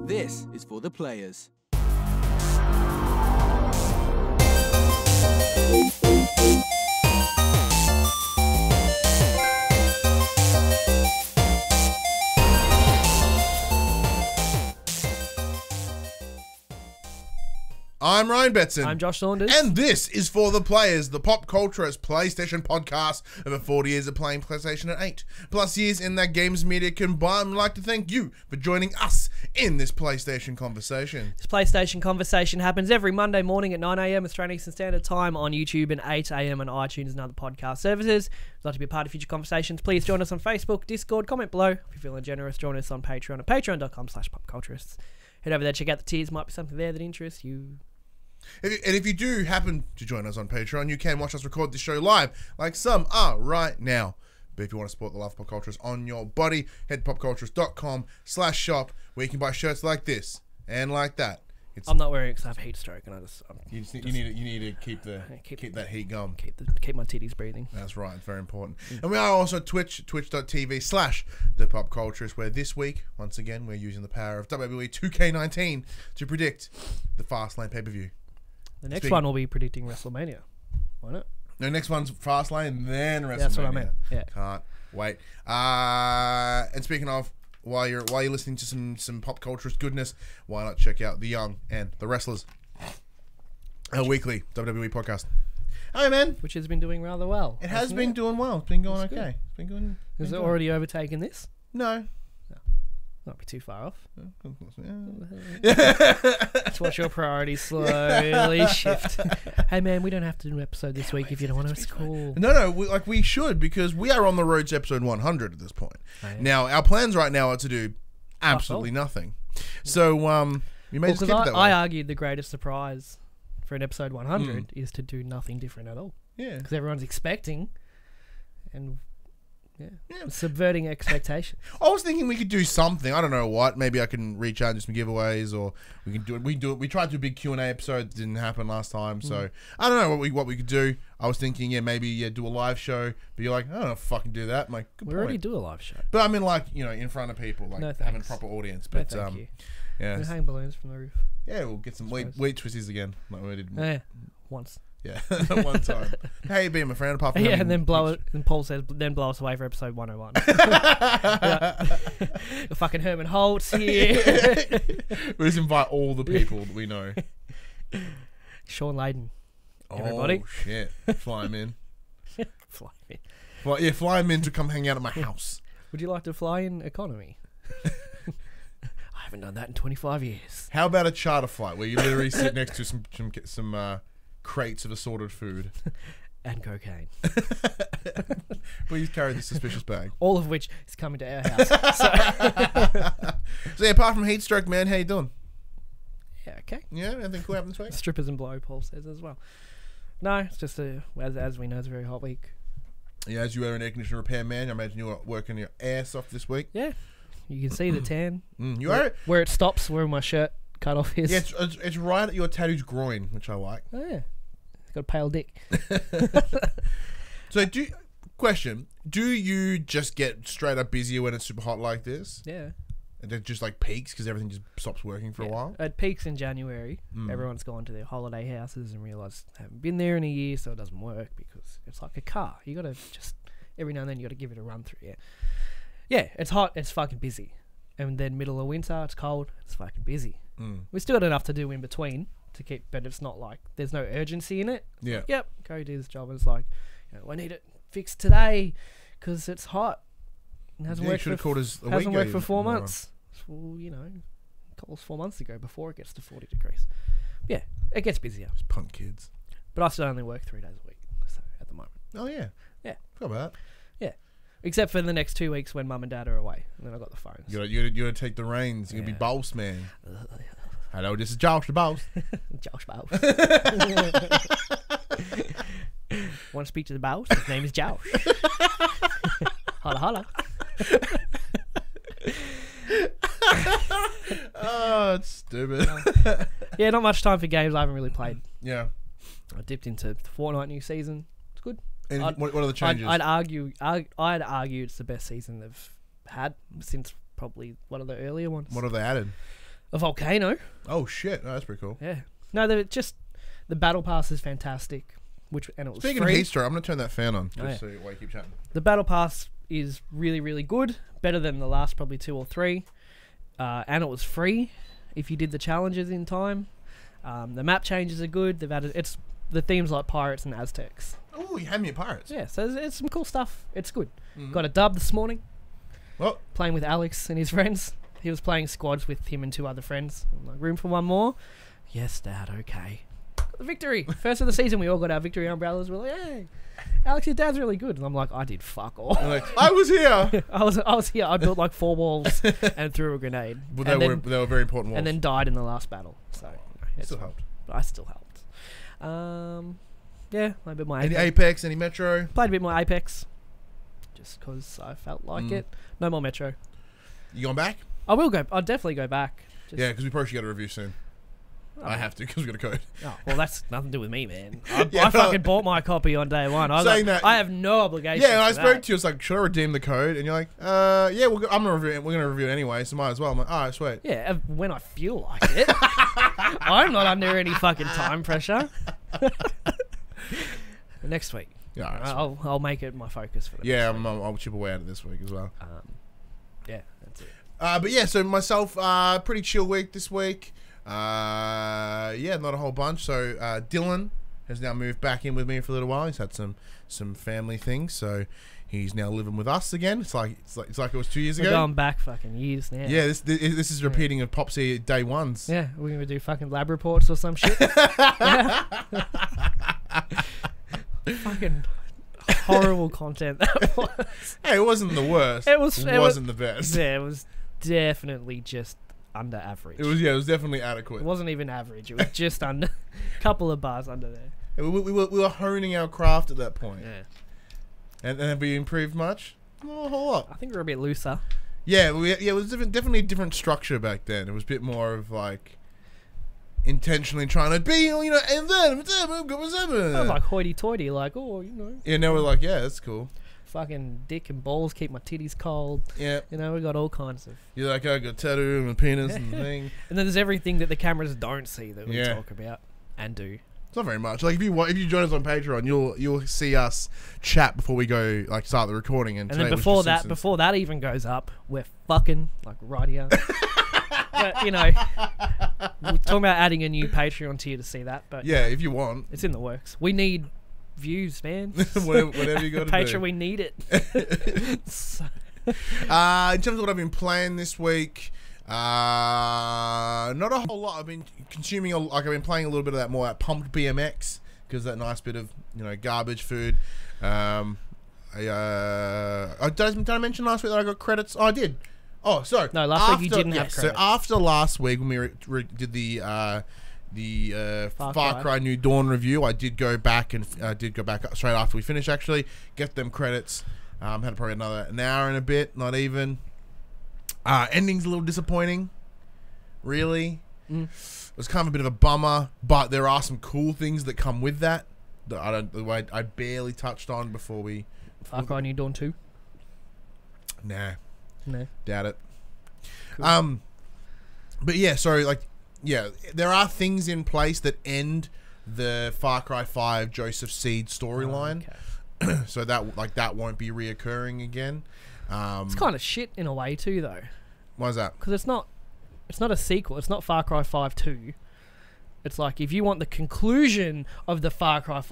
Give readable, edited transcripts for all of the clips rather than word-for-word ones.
This is for the players. I'm Ryan Betson. I'm Josh Saunders. And this is For the Players, the PopCulturists PlayStation podcast. Over 40 years of playing PlayStation and 8 plus years in that games media combined. We'd like to thank you for joining us in this PlayStation conversation. This PlayStation conversation happens every Monday morning at 9 a.m. Australian Eastern Standard Time on YouTube and 8 a.m. on iTunes and other podcast services. If you'd like to be a part of future conversations, please join us on Facebook, Discord, comment below. If you're feeling generous, join us on Patreon at patreon.com/PopCulturists. Head over there, check out the tiers. Might be something there that interests you. And if you do happen to join us on Patreon, you can watch us record this show live, like some are right now. But if you want to support the love of PopCulturists on your body, head to popculturists.com/shop, where you can buy shirts like this and like that. I'm not wearing it because I have heat stroke, and You need to keep that heat going. Keep my titties breathing. That's right, it's very important. And we are also twitch.tv/thepopculturists, where this week, once again, we're using the power of WWE 2K19 to predict the Fastlane pay-per-view. The next one will be predicting WrestleMania, won't it? No, next one's Fastlane, then WrestleMania. That's what I meant. Yeah. Can't wait. And speaking of, while you're listening to some pop culturist goodness, why not check out The Young and the Wrestlers, our weekly WWE podcast. Hey man, Which has been doing rather well. it has been doing well. It's been going That's okay. good. It's been going. Has it already overtaken this? No. Not be too far off. Yeah. Let's watch your priorities slowly shift. Hey man, we don't have to do an episode this week if you don't want us to call. No, we should, because we are on the road to episode 100 at this point. Oh, yeah. Now, our plans right now are to do absolutely nothing. So, you may just keep it that way. I argued the greatest surprise for an episode 100 is to do nothing different at all. Yeah. Because everyone's expecting and subverting expectations. I was thinking we could do something. I don't know what. Maybe I can reach out and do some giveaways, or we can do it. We tried to do a big Q&A episode. It didn't happen last time, so I don't know what we could do. I was thinking, maybe do a live show. But you're like, I don't know if I can do that. I'm like, good We point. already do a live show. But I mean, like, in front of people, like No, having a thanks. proper audience. No, But thank you. yeah, We hang balloons from the roof. yeah, we'll get some wheat twisties again, like we did. Yeah, once. Yeah, one time. How you been, my friend? Apart from Yeah, having and then blow it. And Paul says, then blow us away for episode 101. The fucking Herman Holtz here. We just invite all the people that we know. Sean Layden. Everybody. Oh shit! Fly him in. Fly in. Well, yeah, fly him in to come hang out at my house. Would you like to fly in economy? I haven't done that in 25 years. How about a charter flight where you literally sit next to some crates of assorted food? And cocaine. Please carry this suspicious bag. All of which is coming to our house. So yeah, apart from heat stroke, man, how you doing? Yeah, okay. Yeah, anything cool happened this week? Strippers and blow, Paul says as well. No, it's just as we know, it's a very hot week. Yeah, as you are an air conditioner repair man, I imagine you were working your ass off this week. Yeah. You can see the tan. You are. Where it stops, where my shirt cut off is. Yeah, it's right at your tattoo's groin, which I like. Oh, yeah. It's got a pale dick. So, do you just get straight up busier when it's super hot like this? Yeah. And it just like peaks because everything just stops working for a while? It peaks in January. Everyone's gone to their holiday houses and realised they haven't been there in a year, so it doesn't work because it's like a car. You got to just, every now and then, you got to give it a run through, yeah. Yeah, it's hot, it's fucking busy. And then middle of winter, it's cold, it's fucking busy. We still got enough to do in between to keep, but it's not like, there's no urgency in it. It's like, yep, go do this job. And it's like, I need it fixed today because it's hot. It hasn't worked for 4 months. Well, calls 4 months ago before it gets to 40 degrees. Yeah, it gets busier. Just punk kids. But I still only work 3 days a week, so at the moment. Oh, yeah. Yeah. Forgot about that. Yeah. Except for the next 2 weeks when mum and dad are away. And then I got the phones. You gotta take the reins. You're gonna be boss man. Hello, this is Josh the boss. Josh Bouse. Want to speak to the boss? His name is Josh. Holla holla. Oh, it's stupid. Yeah, not much time for games I haven't really played. Yeah. I dipped into the Fortnite new season. It's good. And what are the changes? I'd argue it's the best season they've had since probably one of the earlier ones. What have they added? A volcano. Oh shit, oh, that's pretty cool. Yeah. No, the battle pass is fantastic. And it was Speaking free. of heat stroke, I'm gonna turn that fan on just Oh, yeah. so while you keep chatting. The battle pass is really, really good. Better than the last probably 2 or 3. And it was free if you did the challenges in time. The map changes are good. They've added the themes like pirates and Aztecs. Oh, you had me at pirates. Yeah, so it's some cool stuff. It's good. Mhm. Got a dub this morning. Well, Playing with Alex and his friends. He was playing squads with him and 2 other friends. I'm like, room for one more? Yes, Dad. Okay. The victory. First of the season, we all got our victory umbrellas. We're like, hey, Alex, your dad's really good. And I'm like, I did fuck all. like, I was here. I was here. I built like 4 walls and threw a grenade. But And they then- were very important walls. and then died in the last battle. So it's still fine. helped. But I still helped. Yeah, a bit more Any Apex. Apex, any Metro? Played a bit more Apex, just because I felt like it. No more Metro. You going back? I will go. I'll definitely go back. Just, Yeah, because we probably should get a review soon. Oh, I have to because we got a code. Oh, well, that's nothing to do with me, man. I Yeah, fucking bought my copy on day one. Saying that- I have no obligation. Yeah, and I to spoke that. to you. It's like, should I redeem the code? And you're like, yeah, I'm gonna review it. We're gonna review it anyway, so might as well. I'm like, all right, sweet. Yeah, when I feel like it. I'm not under any fucking time pressure. Next week, Yeah, all right, sweet. I'll make it my focus for the Yeah, next week. I'll chip away at it this week as well. Yeah, that's it. But yeah, so myself, pretty chill week this week. Yeah, not a whole bunch. So Dylan has now moved back in with me for a little while. He's had some family things, so he's now living with us again. It's like it was 2 years We're ago. going back fucking years now. Yeah, this is repeating of PopC day ones. Yeah, we're gonna do fucking lab reports or some shit. Fucking horrible content that was. Hey, it wasn't the worst. It wasn't the best. Yeah, it was definitely just under average. It was definitely adequate. It wasn't even average. It was just under a couple of bars under there. We were honing our craft at that point. Yeah, And have we improved much? Not a whole lot. I think we're a bit looser. Yeah, it was definitely a different structure back then. It was a bit more of like intentionally trying to be, and then I was like hoity-toity, like, oh, yeah, now we're like, yeah, that's cool. fucking dick and balls keep my titties cold. Yeah, We got all kinds of. you're like, I got a tattoo and a penis and thing. And then there's everything that the cameras don't see that we Yeah. talk about and do. It's not very much. Like if you join us on Patreon, you'll see us chat before we go start the recording. And And today then was before just that, Simpsons. before that even goes up, we're fucking like right here. But we're talking about adding a new Patreon tier to see that. But yeah, if you want, it's in the works. We need views, man. whatever you got to Patreon, do. we need it. So- In terms of what I've been playing this week, not a whole lot. I've been consuming, I've been playing a little bit of that more at Pumped BMX because that nice bit of garbage food. Did I mention last week that I got credits? Oh, I did. Oh, sorry. No, last week you didn't have So credits. after last week when we did the Far Cry New Dawn review, I did go back and straight after we finished. Actually, get them credits. Had probably an hour and a bit, not even. Ending's a little disappointing. Really, it was kind of a bit of a bummer, but there are some cool things that come with that I barely touched on before we. Far Cry New Dawn 2. Nah, No. doubt it. Cool. But yeah, there are things in place that end the Far Cry 5 Joseph Seed storyline, Okay. so that won't be reoccurring again. It's kind of shit in a way too, though, Why is that? because it's not a sequel. It's not Far Cry 5 2. It's like if you want the conclusion of the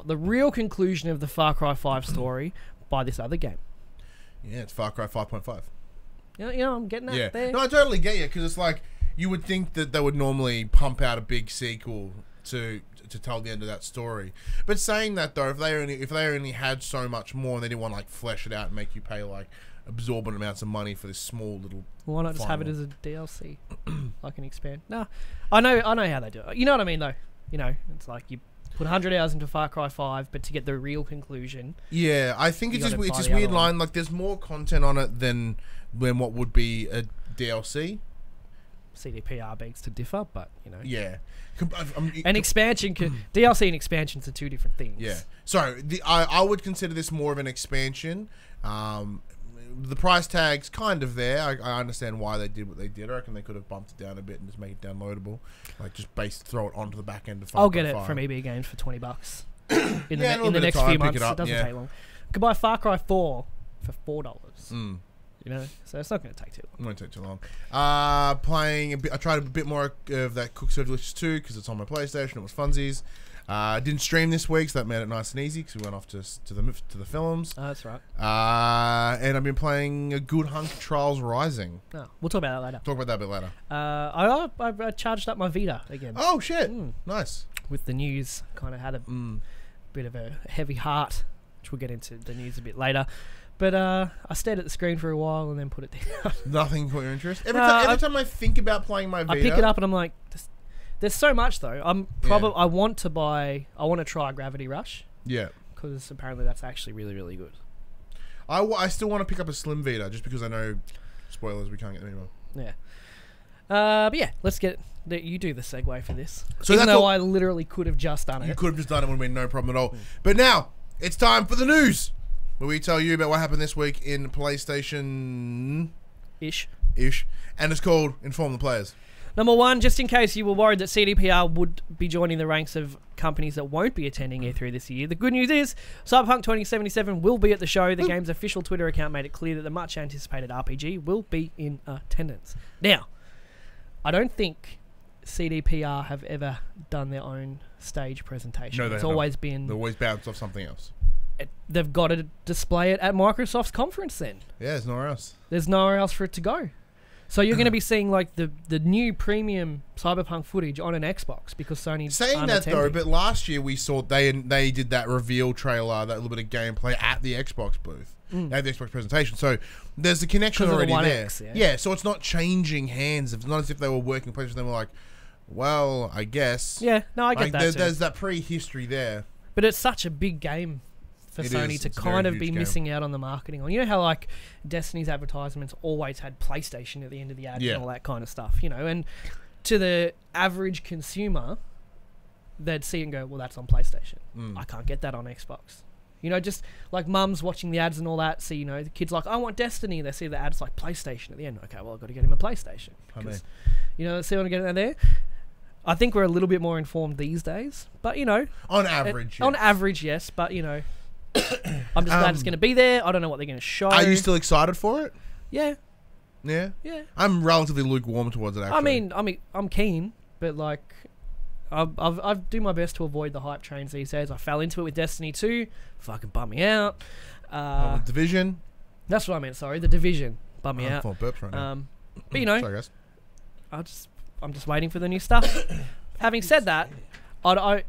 the real conclusion of the Far Cry 5 story, buy this other game. Yeah, it's Far Cry 5.5. I'm getting that Yeah, there. no, I totally get you because it's like you would think that they would normally pump out a big sequel to tell the end of that story. But saying that though, if they only had so much more and they didn't want to flesh it out and make you pay absorbent amounts of money for this small little. Why not just have it final. as a DLC, like an expand? No, I know how they do it. You know what I mean, though. It's like you put 100 hours into Far Cry 5, but to get the real conclusion. Yeah, I think it's You just gotta it's buy this the weird other one. line. Like, there's more content on it than what would be a DLC. CDPR begs to differ, but Yeah, an expansion DLC and expansions are 2 different things. Yeah. So I would consider this more of an expansion. the price tag's kind of there. I understand why they did what they did. I reckon they could have bumped it down a bit and just make it downloadable, like just throw it onto the back end of 5.5. I'll get it from EB Games for $20 in Yeah, the next few months. it up, It doesn't yeah. take long. Could buy Far Cry 4 for $4. Mm. You know, so it's not going to take too long. Won't take too long. Playing a bit. I tried a bit more of that Cook So Delicious 2 because it's on my PlayStation. It was funsies. Didn't stream this week, so that made it nice and easy because we went off to the films. Oh, that's right. And I've been playing a good hunk of Trials Rising. No, we'll talk about that later. Talk about that a bit later. I charged up my Vita again. Oh shit! Nice. With the news, kind of had a bit of a heavy heart, which we'll get into the news a bit later. But I stared at the screen for a while and then put it down. Nothing caught your interest? Every time I think about playing my Vita... I pick it up and I'm like, there's so much though. I want to try Gravity Rush. Yeah. Because apparently that's actually really, really good. I still want to pick up a Slim Vita just because I know, spoilers, we can't get them anymore. Yeah. But yeah, let's get... You do the segue for this. So even though I literally could have just done it. You could have just done it, would have been no problem at all. But now, it's time for the news, where we tell you about what happened this week in PlayStation... Ish. And it's called Inform the Players. Number one, just in case you were worried that CDPR would be joining the ranks of companies that won't be attending E3 this year, the good news is Cyberpunk 2077 will be at the show. The game's official Twitter account made it clear that the much-anticipated RPG will be in attendance. Now, I don't think CDPR have ever done their own stage presentation. No, it's always been... They always bounce off something else. They've got to display it at Microsoft's conference then. Yeah, there's nowhere else. There's nowhere else for it to go. So you're going to be seeing like the new premium Cyberpunk footage on an Xbox because Sony's saying that though, but last year we saw they did that reveal trailer, that little bit of gameplay at the Xbox booth, at the Xbox presentation. So there's a connection already there. Yeah, so it's not changing hands. It's not as if they were working places. They were like, well, I guess. Yeah, no, I get that. There's that pre-history there. But it's such a big game for Sony to kind of be missing out on the marketing. You know how like Destiny's advertisements always had PlayStation at the end of the ad and all that kind of stuff, you know, and to the average consumer, they'd see it and go, well, that's on PlayStation. I can't get that on Xbox. You know, just like mums watching the ads and all that, see, you know, the kid's like, I want Destiny. They see the ads like PlayStation at the end. Okay, well, I've got to get him a PlayStation. You know, see what I'm getting there? I think we're a little bit more informed these days, but, you know. On average, yes. On average, yes, but, you know. I'm just glad it's going to be there. I don't know what they're going to show. Are you still excited for it? Yeah. Yeah? Yeah. I'm relatively lukewarm towards it, actually. I mean, I'm keen, but, like, I do my best to avoid the hype trains these days. I fell into it with Destiny 2. Fucking bummed me out. Division? That's what I meant, sorry. The Division bummed me out. I'm full of burps right now. But, you know, sorry, guys. I'm just waiting for the new stuff. Having said that,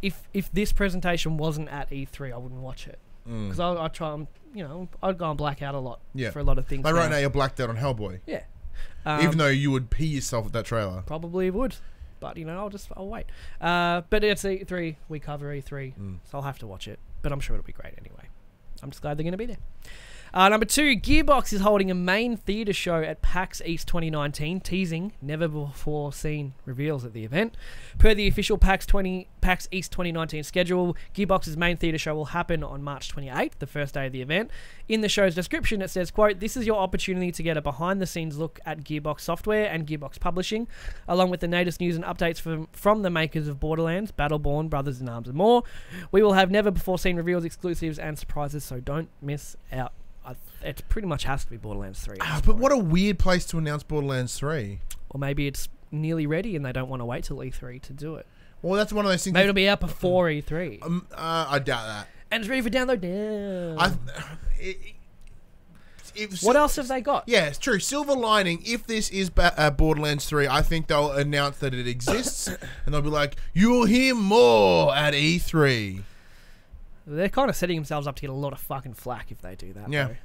if this presentation wasn't at E3, I wouldn't watch it. Because I try, you know, I'd go and black out a lot for a lot of things. Like right now, you're blacked out on Hellboy. Yeah. Even though you would pee yourself at that trailer. Probably would. But, you know, I'll wait. But it's E3. We cover E3. So I'll have to watch it. But I'm sure it'll be great anyway. I'm just glad they're going to be there. Number 2, Gearbox is holding a main theatre show at PAX East 2019, teasing never-before-seen reveals at the event. Per the official PAX East 2019 schedule, Gearbox's main theatre show will happen on March 28th, the first day of the event. In the show's description, it says, quote, "This is your opportunity to get a behind-the-scenes look at Gearbox software and Gearbox publishing, along with the latest news and updates from the makers of Borderlands, Battleborn, Brothers in Arms, and more. We will have never-before-seen reveals, exclusives, and surprises, so don't miss out." It pretty much has to be Borderlands 3. But what a weird place to announce Borderlands 3. Or maybe it's nearly ready and they don't want to wait till E3 to do it. Well, that's one of those things. Maybe it'll be out before E3. I doubt that. And it's ready for download now. What else have they got? Yeah, it's true. Silver lining, if this is Borderlands 3, I think they'll announce that it exists. And they'll be like, you'll hear more at E3. They're kind of setting themselves up to get a lot of fucking flack if they do that. Yeah. Though.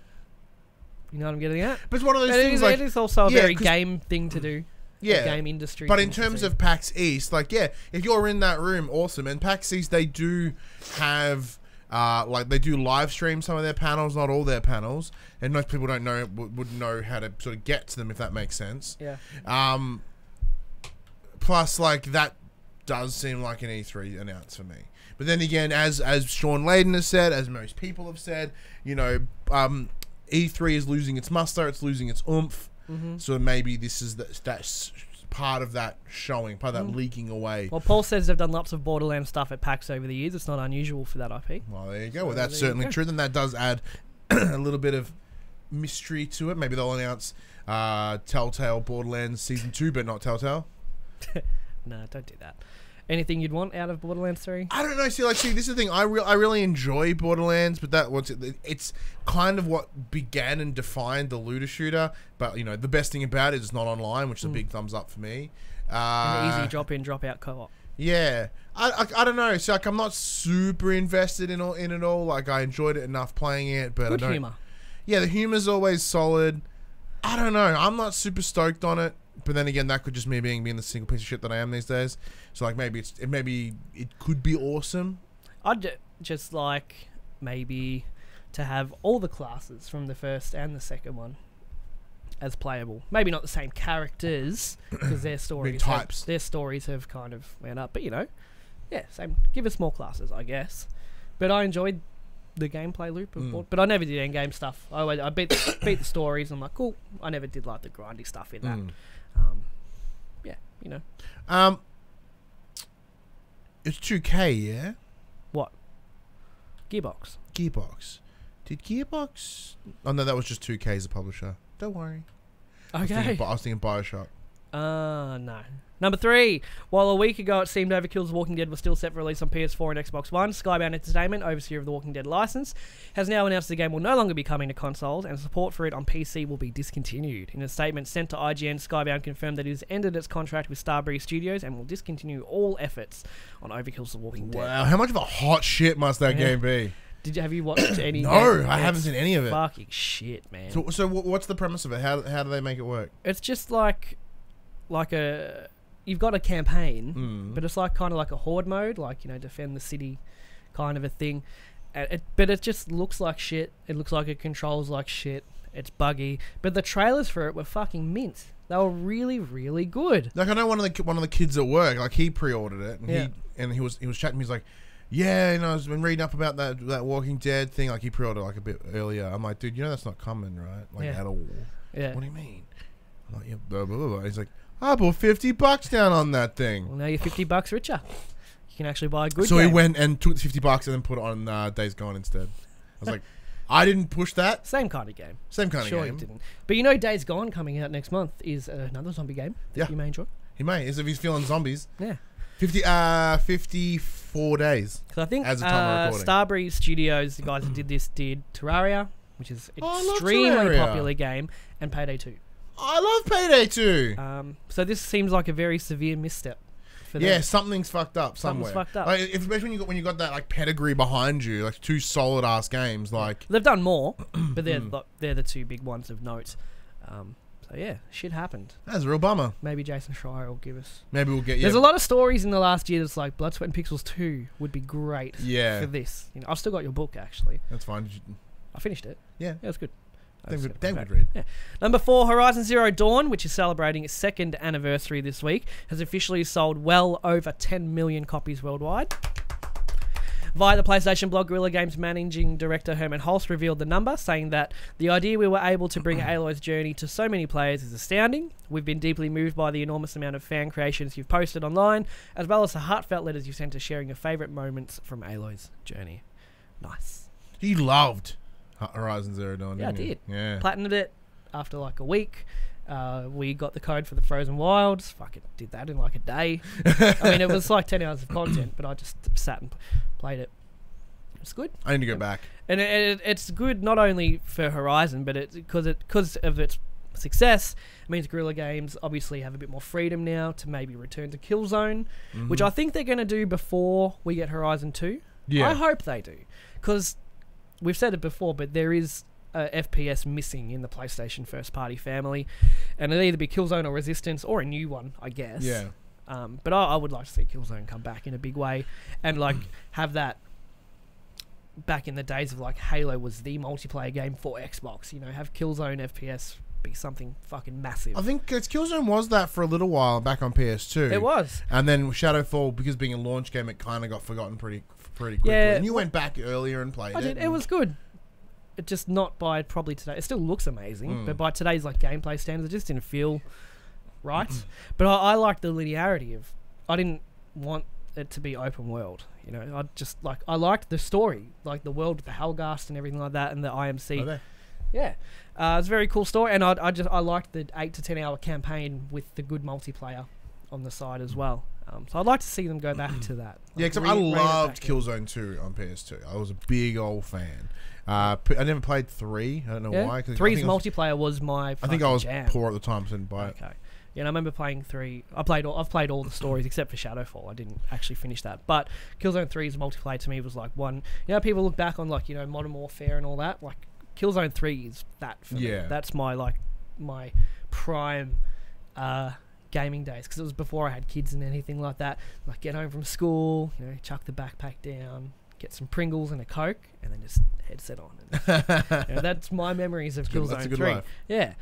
You know what I'm getting at? But it's one of those things like... It is also a very game thing to do. Yeah. Game industry. But in terms of PAX East, like, yeah, if you're in that room, awesome. And PAX East, they do have... they do live stream some of their panels, not all their panels. And most people don't know... would know how to sort of get to them, if that makes sense. Yeah. Plus, like, that does seem like an E3 announce for me. But then again, as Sean Layden has said, as most people have said, you know, E3 is losing its muster, it's losing its oomph. So maybe this is that's part of that showing, part of that leaking away. Well, Paul says they've done lots of Borderlands stuff at PAX over the years. It's not unusual for that IP. Well, there you go. Well, that's certainly true. Then that does add a little bit of mystery to it. Maybe they'll announce Telltale Borderlands Season 2, but not Telltale. No, don't do that. Anything you'd want out of Borderlands 3? I don't know. See, this is the thing. I really enjoy Borderlands, but it's kind of what began and defined the looter shooter. But the best thing about it is it's not online, which is a big thumbs up for me. An easy drop in, drop out co-op. Yeah, I don't know. So I'm not super invested in it all. Like I enjoyed it enough playing it, but Good humor. Yeah, the humor's always solid. I don't know. I'm not super stoked on it. But then again, that could just me being the single piece of shit that I am these days. So like maybe it could be awesome. I'd just like maybe to have all the classes from the first and the second one as playable. Maybe not the same characters because their stories have kind of went up. But yeah, same. Give us more classes, I guess. But I enjoyed the gameplay loop of but I never did end-game stuff. I beat the stories. I'm like, cool. I never did like the grindy stuff in that. Yeah, it's 2K, yeah? What? Gearbox. Did Gearbox... Oh, no, that was just 2K as a publisher. Don't worry. Okay. I was thinking Bioshock. No. Number 3. While a week ago it seemed Overkill's Walking Dead was still set for release on PS4 and Xbox One, Skybound Entertainment, overseer of the Walking Dead license, has now announced the game will no longer be coming to consoles and support for it on PC will be discontinued. In a statement sent to IGN, Skybound confirmed that it has ended its contract with Starbreeze Studios and will discontinue all efforts on Overkill's The Walking Dead. Wow, how much of a hot shit must that game be? Have you watched any? No, I haven't seen any of it. Fucking shit, man. So what's the premise of it? How do they make it work? It's just like you've got a campaign, but it's kind of like a horde mode, defend the city kind of a thing. But it just looks like shit. It looks like it controls like shit. It's buggy. But the trailers for it were fucking mint. They were really, really good. Like I know one of the kids at work, like he pre-ordered it, and he was chatting to me. He's like, yeah, I've been reading up about that Walking Dead thing. Like he pre-ordered like a bit earlier. I'm like, dude, that's not coming, right? At all. Yeah. What do you mean? I'm like, yeah, blah, blah, blah. He's like, I put $50 down on that thing. Well, now you're $50 richer. You can actually buy a good So game. he went and took the $50 and then put it on Days Gone instead. I was like, I didn't push that. Same kind of game. Sure he didn't. But Days Gone coming out next month is another zombie game that you may enjoy. He may, as if he's feeling zombies. Yeah. 54 days. Because I think as a time of recording. Starbreeze Studios, the guys that did this, did Terraria, which is an extremely popular game, and Payday 2. I love Payday 2. So this seems like a very severe misstep for them. Yeah, something's fucked up somewhere. Something's fucked up. Like, especially when you got that like pedigree behind you, like two solid ass games. Like they've done more, but they're the two big ones of note. So yeah, shit happened. That's a real bummer. Maybe Jason Schreier will give us. Maybe we'll get. There's a lot of stories in the last year that's like Blood, Sweat and Pixels 2 would be great. Yeah. For this, I've still got your book actually. That's fine. I finished it. Yeah, it was good. Damn good read. Yeah. Number 4, Horizon Zero Dawn, which is celebrating its 2nd anniversary this week, has officially sold well over 10 million copies worldwide. Via the PlayStation blog, Guerrilla Games managing director Herman Holst revealed the number, saying that the idea we were able to bring Aloy's journey to so many players is astounding. We've been deeply moved by the enormous amount of fan creations you've posted online, as well as the heartfelt letters you've sent us sharing your favourite moments from Aloy's journey. Nice. He loved Horizon Zero Dawn. Yeah, I did. Yeah. Platinumed it after like a week. We got the code for the Frozen Wilds. Fucking did that in like a day. I mean, it was like 10 hours of content, but I just sat and played it. It's good. I need to go back. And it's good not only for Horizon, but because of its success, it means Guerrilla Games obviously have a bit more freedom now to maybe return to Killzone, which I think they're going to do before we get Horizon 2. Yeah. I hope they do. Because we've said it before, but there is FPS missing in the PlayStation first-party family, and it'll either be Killzone or Resistance, or a new one, I guess. Yeah. But I would like to see Killzone come back in a big way, and like have that back in the days of like Halo was the multiplayer game for Xbox. Have Killzone FPS be something fucking massive. I think Killzone was that for a little while back on PS2. It was, and then Shadowfall, because being a launch game, it kind of got forgotten pretty quickly. Yeah, and you went back earlier and played it. It was good. it just not by probably today. It still looks amazing, but by today's like gameplay standards, it just didn't feel right. But I like the linearity of. I didn't want it to be open world. You know, I liked the story, like the world with the Helghast and everything like that, and the IMC. Okay. Yeah, it's a very cool story, and I liked the 8 to 10 hour campaign with the good multiplayer on the side as well. So I'd like to see them go back to that. Yeah, Like, because I loved Killzone 2 on PS2. I was a big old fan. I never played 3. I don't know why. 3's multiplayer was my. I think I was jam. poor at the time, so I didn't buy it. Okay. Yeah, and I remember playing 3. I've played all the stories except for Shadowfall. I didn't actually finish that. But Killzone 3's multiplayer to me was like one. You know, people look back on like, you know, Modern Warfare and all that. Like Killzone 3 is that for me. That's my prime gaming days, because it was before I had kids and anything like that. Like get home from school, you know, chuck the backpack down, get some Pringles and a Coke, and then just headset on. And, you know, that's my memories of Killzone 3. Life. Yeah.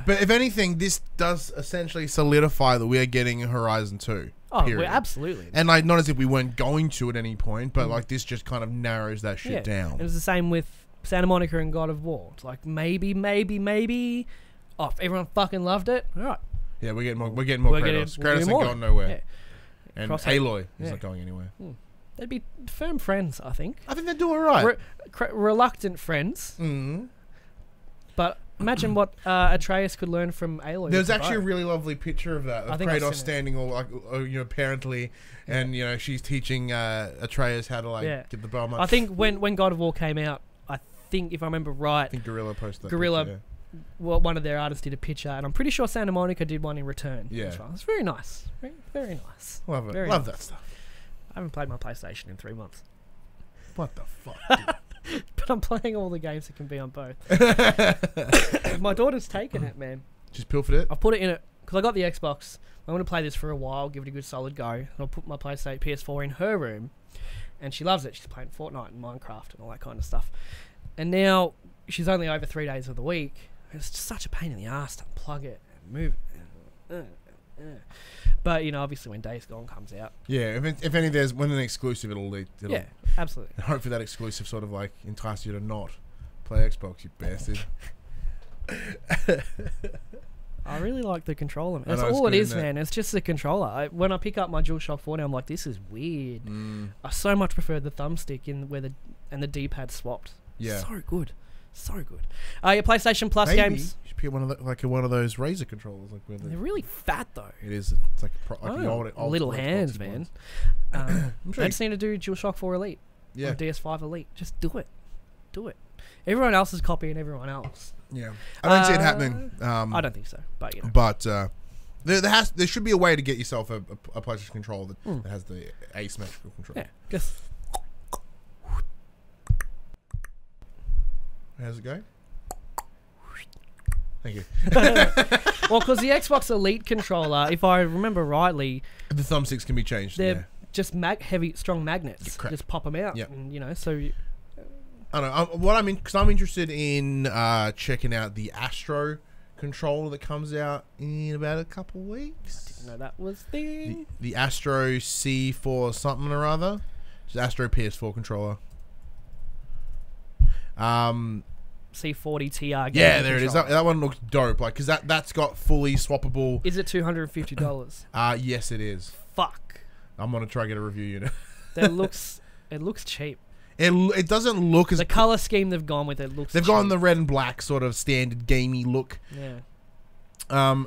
But if anything, this does essentially solidify that we are getting a Horizon 2. Oh, we're absolutely. And like, not as if we weren't going to at any point, but like this just kind of narrows that shit down. It was the same with Santa Monica and God of War. It's like maybe. Oh, if everyone fucking loved it, all right. Yeah, we're getting more Kratos. Kratos ain't going nowhere. Yeah. And Aloy is not going anywhere. They'd be firm friends, I think. I think they'd do alright. Reluctant friends. But imagine what Atreus could learn from Aloy. There's actually a really lovely picture of that. Of Kratos standing all like, you know, apparently, and you know, she's teaching Atreus how to like get the bow. I think when God of War came out, I think if I remember right, I think Guerrilla posted that picture, well, one of their artists did a picture, and I'm pretty sure Santa Monica did one in return. Yeah, well. It's very nice, very, very nice. Love it. Very Love nice. that stuff. I haven't played my PlayStation in 3 months. What the fuck? But I'm playing all the games that can be on both. My daughter's taken it, man. Just pilfered it? I've put it in it because I got the Xbox. I'm going to play this for a while, give it a good solid go. And I'll put my PlayStation PS4 in her room, and she loves it. She's playing Fortnite and Minecraft and all that kind of stuff. And now she's only over 3 days of the week. It's just such a pain in the ass to plug it and move it. But you know, obviously, when Days Gone comes out, if any there's when an exclusive, it'll absolutely. And hopefully, that exclusive sort of like entices you to not play Xbox, you bastard. I really like the controller. That's all it is, man. It's just the controller. When I pick up my DualShock 4 now, I'm like, this is weird. I so much prefer the thumbstick and the D-pad swapped. Yeah, so good. So good. Your PlayStation Plus games. You should get one of those Razer controllers. They're really fat though. It is. It's like the old little hands, man. I'm sure I just need to do DualShock 4 Elite. Or DS5 Elite. Just do it. Do it. Everyone else is copying everyone else. Yeah, I don't see it happening. I don't think so. But you know. But there should be a way to get yourself a PlayStation controller that has the asymmetrical control. Yeah. Just. How's it going? Thank you. Well, because the Xbox Elite controller, if I remember rightly, the thumbsticks can be changed. They're just heavy, strong magnets. Just pop them out. And, you know, so. I don't know. Because I'm interested in checking out the Astro controller that comes out in about a couple weeks. I didn't know that was the Astro C4 something or other. Just Astro PS4 controller. C40 TR. Yeah, there it is. That one looks dope. Like, because that's got fully swappable. Is it $250? Yes, it is. Fuck. I'm gonna try to get a review unit. It looks cheap. It doesn't look as the color scheme they've gone with. It looks. They've gone the red and black sort of standard gamey look. Yeah.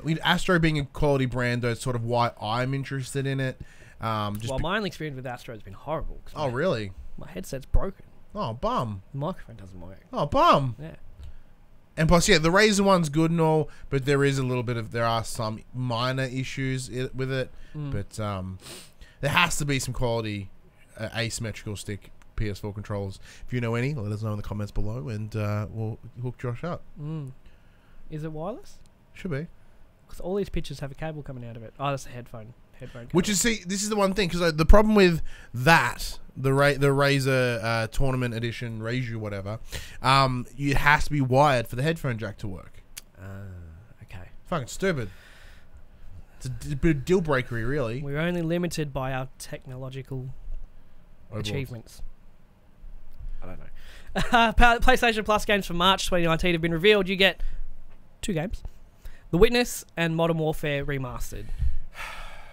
With Astro being a quality brand, though, it's sort of why I'm interested in it. My only experience with Astro has been horrible. Oh, really? My headset's broken. Oh, bum. The microphone doesn't work. Oh, bum. Yeah. And plus, the Razer one's good and all, but there are some minor issues with it. But there has to be some quality asymmetrical stick PS4 controllers. If you know any, let us know in the comments below, and we'll hook Josh up. Is it wireless? Should be. Because all these pictures have a cable coming out of it. Oh, that's a headphone cable. Which is, this is the one thing, because the problem with that, the Razer Tournament Edition, Razer whatever, it has to be wired for the headphone jack to work. Okay. Fucking stupid. It's a bit of deal breakery, really. We're only limited by our technological achievements. I don't PlayStation Plus games for March 2019 have been revealed. You get 2 games. The Witness and Modern Warfare Remastered.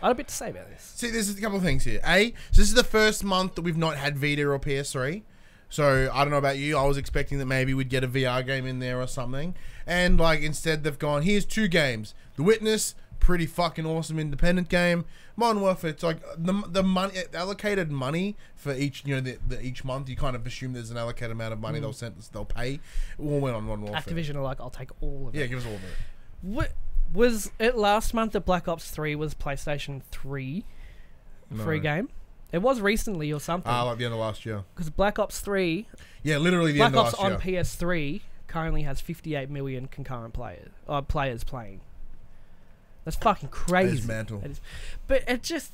I had a bit to say about this. See, there's a couple of things here. So this is the first month that we've not had Vita or PS3. So, I don't know about you. I was expecting that maybe we'd get a VR game in there or something. And, like, instead they've gone, here's 2 games. The Witness, pretty fucking awesome independent game. Modern Warfare, it's like the money, allocated money for each, you know, each month. You kind of assume there's an allocated amount of money they'll pay. It all went on Modern Warfare. Activision are like, I'll take all of it. Yeah, give us all of it. What was it last month that Black Ops 3 was PlayStation 3 free game? It was recently or something. Like the end of last year. Because Black Ops 3... Yeah, literally the end of last year. Black Ops on PS3 currently has 58 million concurrent players playing. That's fucking crazy. That is mental. But it just...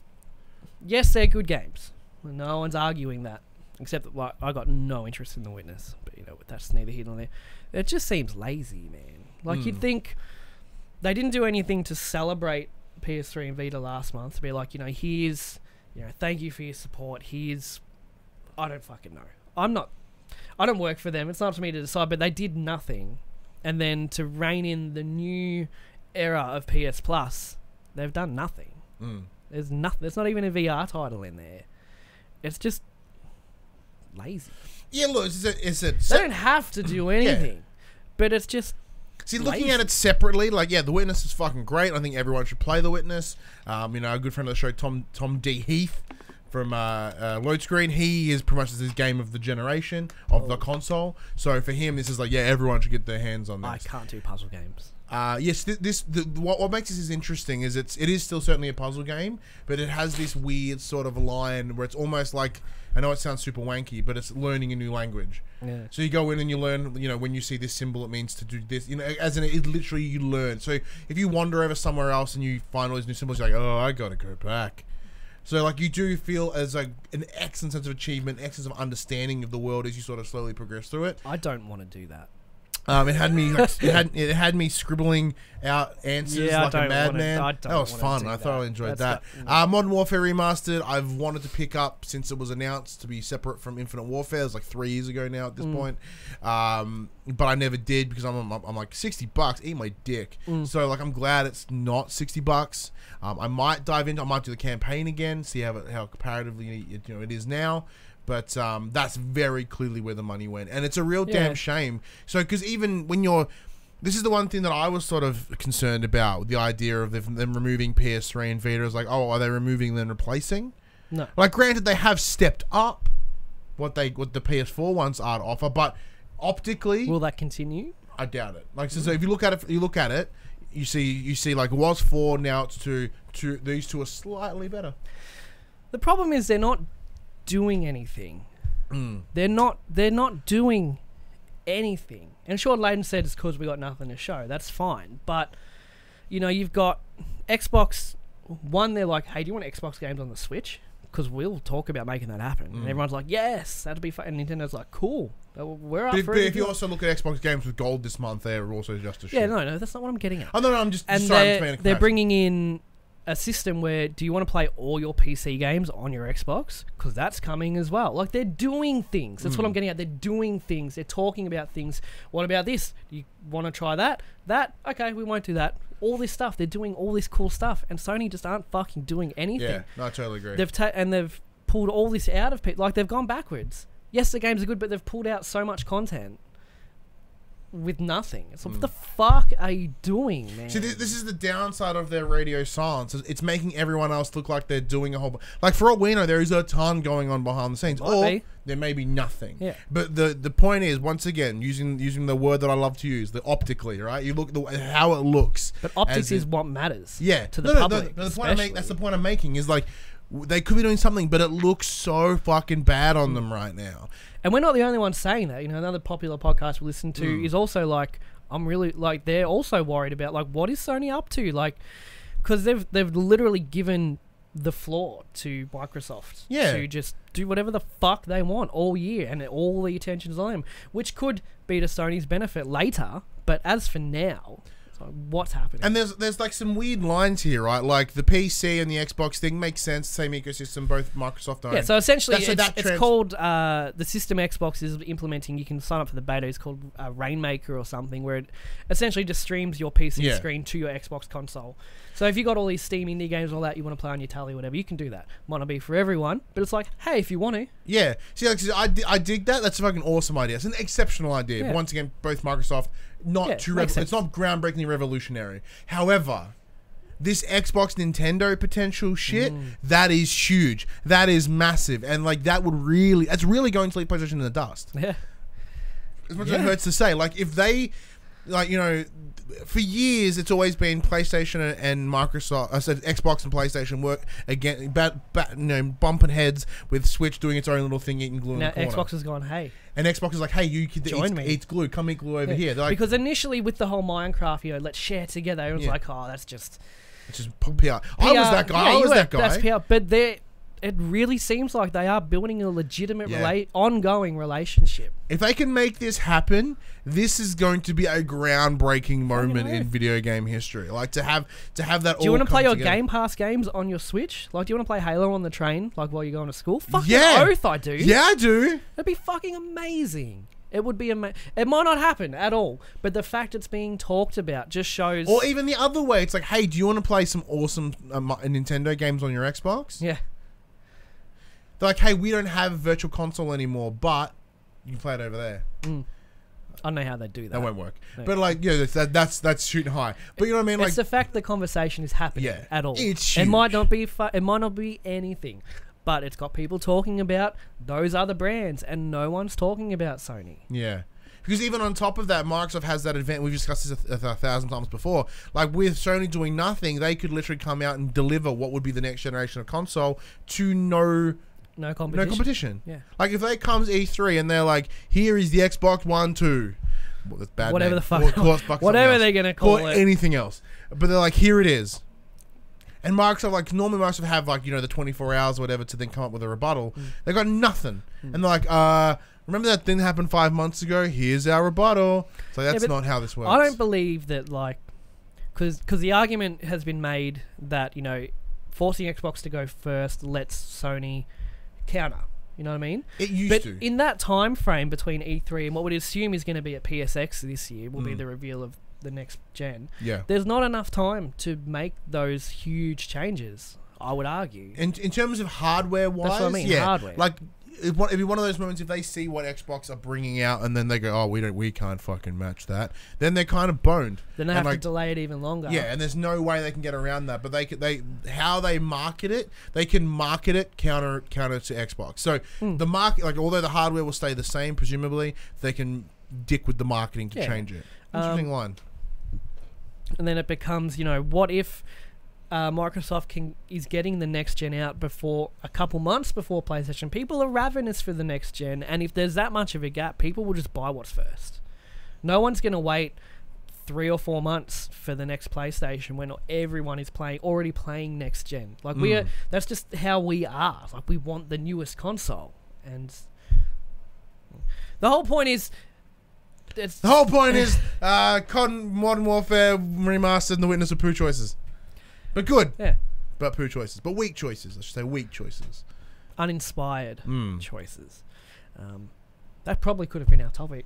Yes, they're good games. No one's arguing that. Except that, like, I got no interest in The Witness. But, you know, that's neither here nor there. It just seems lazy, man. Like, you'd think... They didn't do anything to celebrate PS3 and Vita last month. To be like, you know, here's... You know, thank you for your support. Here's... I don't fucking know. I don't work for them. It's not up to me to decide. But they did nothing. And then to rein in the new era of PS Plus, they've done nothing. There's nothing. There's not even a VR title in there. It's just lazy. Yeah, look, they don't have to do anything. But it's just... See, looking at it separately, like, yeah, The Witness is fucking great. I think everyone should play The Witness. You know, a good friend of the show, Tom D. Heath from Load Screen, he is pretty much his game of the generation of the console. So for him, this is like, yeah, everyone should get their hands on this. I can't do puzzle games. Yes, what makes this interesting is it is still certainly a puzzle game, but it has this weird sort of line where it's almost like, I know it sounds super wanky, but it's learning a new language. Yeah. So you go in and you learn, you know, when you see this symbol, it means to do this. You know, as in it literally you learn. So if you wander over somewhere else and you find all these new symbols, you're like, oh, I gotta go back. So like you do feel as like an excellent sense of achievement, excellent sense of understanding of the world as you sort of slowly progress through it. I don't want to do that. It had me like, it had me scribbling out answers like a madman. That was fun. I thoroughly enjoyed that. Modern Warfare Remastered, I've wanted to pick up since it was announced to be separate from Infinite Warfare. It was like 3 years ago now at this point. But I never did because I'm like $60. Eat my dick. So like I'm glad it's not $60. I might dive into. I might do the campaign again. See how comparatively it is now. But that's very clearly where the money went. And it's a real damn shame. So, because even when you're... This is the one thing that I was sort of concerned about, the idea of them removing PS3 and Vita. Is like, oh, are they removing then replacing? No. Like, granted, they have stepped up what the PS4 ones are to offer, but optically... Will that continue? I doubt it. Like, so if you look at it, you see like, it was 4, now it's 2. These 2 are slightly better. The problem is they're not doing anything. They're not doing anything. And Sean Layden said it's because we got nothing to show. That's fine. But, you know, you've got Xbox One, they're like, hey, do you want Xbox games on the Switch? Because we'll talk about making that happen. And everyone's like, yes, that'd be fun. And Nintendo's like, cool. We're up for it. But if you also look at Xbox games with gold this month, they're also just a shit. Yeah, no, that's not what I'm getting at. Oh, no, I'm just and sorry. They're bringing in a system where, do you want to play all your PC games on your Xbox? Because that's coming as well. Like, they're doing things. That's what I'm getting at. They're doing things. They're talking about things. What about this? Do you want to try that? Okay, we won't do that. All this stuff. They're doing all this cool stuff. And Sony just aren't fucking doing anything. Yeah, no, I totally agree. They've pulled all this out of people. Like, they've gone backwards. Yes, the games are good, but they've pulled out so much content with nothing. It's like, what the fuck are you doing, man? See, this is the downside of their radio silence. It's making everyone else look like they're doing a whole... Like, for all we know, there is a ton going on behind the scenes. There may be nothing. Yeah. But the point is, once again, using the word that I love to use, the optically, right? You look how it looks. But optics is what matters. Yeah. To the public, that's the point I'm making, is like, they could be doing something, but it looks so fucking bad on them right now. And we're not the only ones saying that. You know, another popular podcast we listen to is also like, I'm really, like, they're also worried about, like, what is Sony up to? Like, because they've literally given the floor to Microsoft to just do whatever the fuck they want all year, and all the attention is on them, which could be to Sony's benefit later. But as for now, So what's happening? And there's like some weird lines here, right? Like the PC and the Xbox thing makes sense. Same ecosystem, both Microsoft own. Yeah, so essentially That's called the system Xbox is implementing. You can sign up for the beta. It's called Rainmaker or something, where it essentially just streams your PC screen to your Xbox console. So if you got all these Steam indie games, all that you want to play on your tally, whatever, you can do that. Might not be for everyone, but it's like, hey, if you want to. Yeah. See, like, I dig that. That's a fucking awesome idea. It's an exceptional idea. Yeah. Once again, both Microsoft, it's not groundbreakingly revolutionary. However, this Xbox Nintendo potential shit, that is huge. That is massive. And like that's really going to leave PlayStation in the dust. Yeah. As much as it hurts to say, like if they, like, you know, for years it's always been PlayStation and Microsoft, I said Xbox and PlayStation work again, bumping heads with Switch doing its own little thing, eating glue in the corner. Xbox has gone, hey. And Xbox is like, hey, you can join me. Eat glue. Come eat glue over here. Like, because initially with the whole Minecraft, you know, let's share together. It was like, oh, that's just... It's just PR. I was that guy. I was that guy. That's PR. But it really seems like they are building a legitimate, ongoing relationship. If they can make this happen, this is going to be a groundbreaking moment in video game history. Like to have that. Do you want to play your Game Pass games on your Switch? Like, do you want to play Halo on the train, like while you're going to school? Fucking oath, I do. Yeah, I do. That'd be fucking amazing. It would be amazing. It might not happen at all, but the fact it's being talked about just shows. Or even the other way, it's like, hey, do you want to play some awesome Nintendo games on your Xbox? Yeah. They're like, hey, we don't have a virtual console anymore, but you can play it over there. I don't know how they do that. That won't work. No. But like, yeah, that's shooting high. But you know what I mean? It's Like the fact the conversation is happening at all. It's huge. It might not be anything, but it's got people talking about those other brands, and no one's talking about Sony. Yeah. Because even on top of that, Microsoft has that advantage. We've discussed this a thousand times before. Like with Sony doing nothing, they could literally come out and deliver what would be the next generation of console to no competition. Yeah. Like if they comes E3 and they're like, here is the Xbox One, 2. Well, that's bad. Whatever name. the fuck. Whatever they're gonna call or it. anything else. But they're like, here it is. And Microsoft, like normally Microsoft have like, you know, the 24 hours or whatever to then come up with a rebuttal. They got nothing. And they're like, remember that thing that happened 5 months ago? Here's our rebuttal. So that's not how this works. I don't believe that, like, because the argument has been made that, you know, forcing Xbox to go first lets Sony counter. You know what I mean? It used to. In that time frame between E3 and what we'd assume is going to be at PSX this year will be the reveal of the next gen. Yeah. There's not enough time to make those huge changes, I would argue. In terms of hardware-wise, that's what I mean, hardware. Like, it'd be one of those moments if they see what Xbox are bringing out and then they go, oh, we can't fucking match that. Then they're kind of boned. Then they have to delay it even longer. Yeah, and there's no way they can get around that. But how they market it, they can market it counter to Xbox. So the market, like, although the hardware will stay the same, presumably, they can dick with the marketing to change it. Interesting line. And then it becomes, you know, what if Microsoft is getting the next gen out before a couple months before PlayStation? People are ravenous for the next gen, and if there's that much of a gap, people will just buy what's first. No one's going to wait 3 or 4 months for the next PlayStation when everyone is already playing next gen. Like that's just how we are. Like, we want the newest console, and the whole point is. COD Modern Warfare Remastered and The Witness of poo choices. But good. Yeah. But poo choices. But weak choices. I should say weak choices. Uninspired choices. That probably could have been our topic.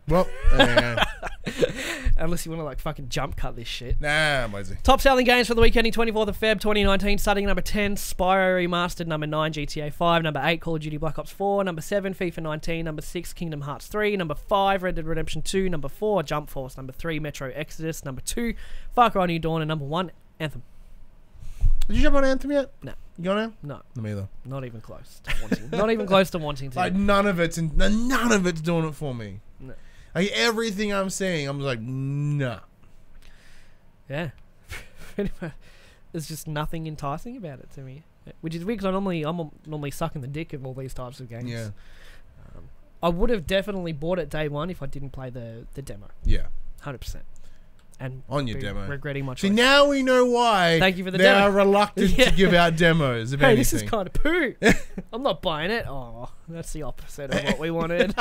Well, unless you want to like fucking jump cut this shit. Nah, I'm lazy. Top selling games for the week ending 24th of Feb 2019. Starting number 10, Spyro Remastered. Number 9, GTA 5. Number 8, Call of Duty Black Ops 4. Number 7, FIFA 19. Number 6, Kingdom Hearts 3. Number 5, Red Dead Redemption 2. Number 4, Jump Force. Number 3, Metro Exodus. Number 2, Far Cry New Dawn. And number 1, Anthem. Did you jump on Anthem yet? No. You got now? No. Me either. Not even close to wanting. Not even close to wanting to. Like none of it's doing it for me. No. Like everything I'm saying, I'm like, nah. Yeah. There's just nothing enticing about it to me. Which is weird because I'm normally sucking the dick of all these types of games. Yeah. I would have definitely bought it day one if I didn't play the demo. Yeah. 100%. And on your demo. Regretting my choice. See, now we know why Thank you for the they demo. are reluctant to give out demos of anything. This is kind of poo. I'm not buying it. Oh, that's the opposite of what we wanted.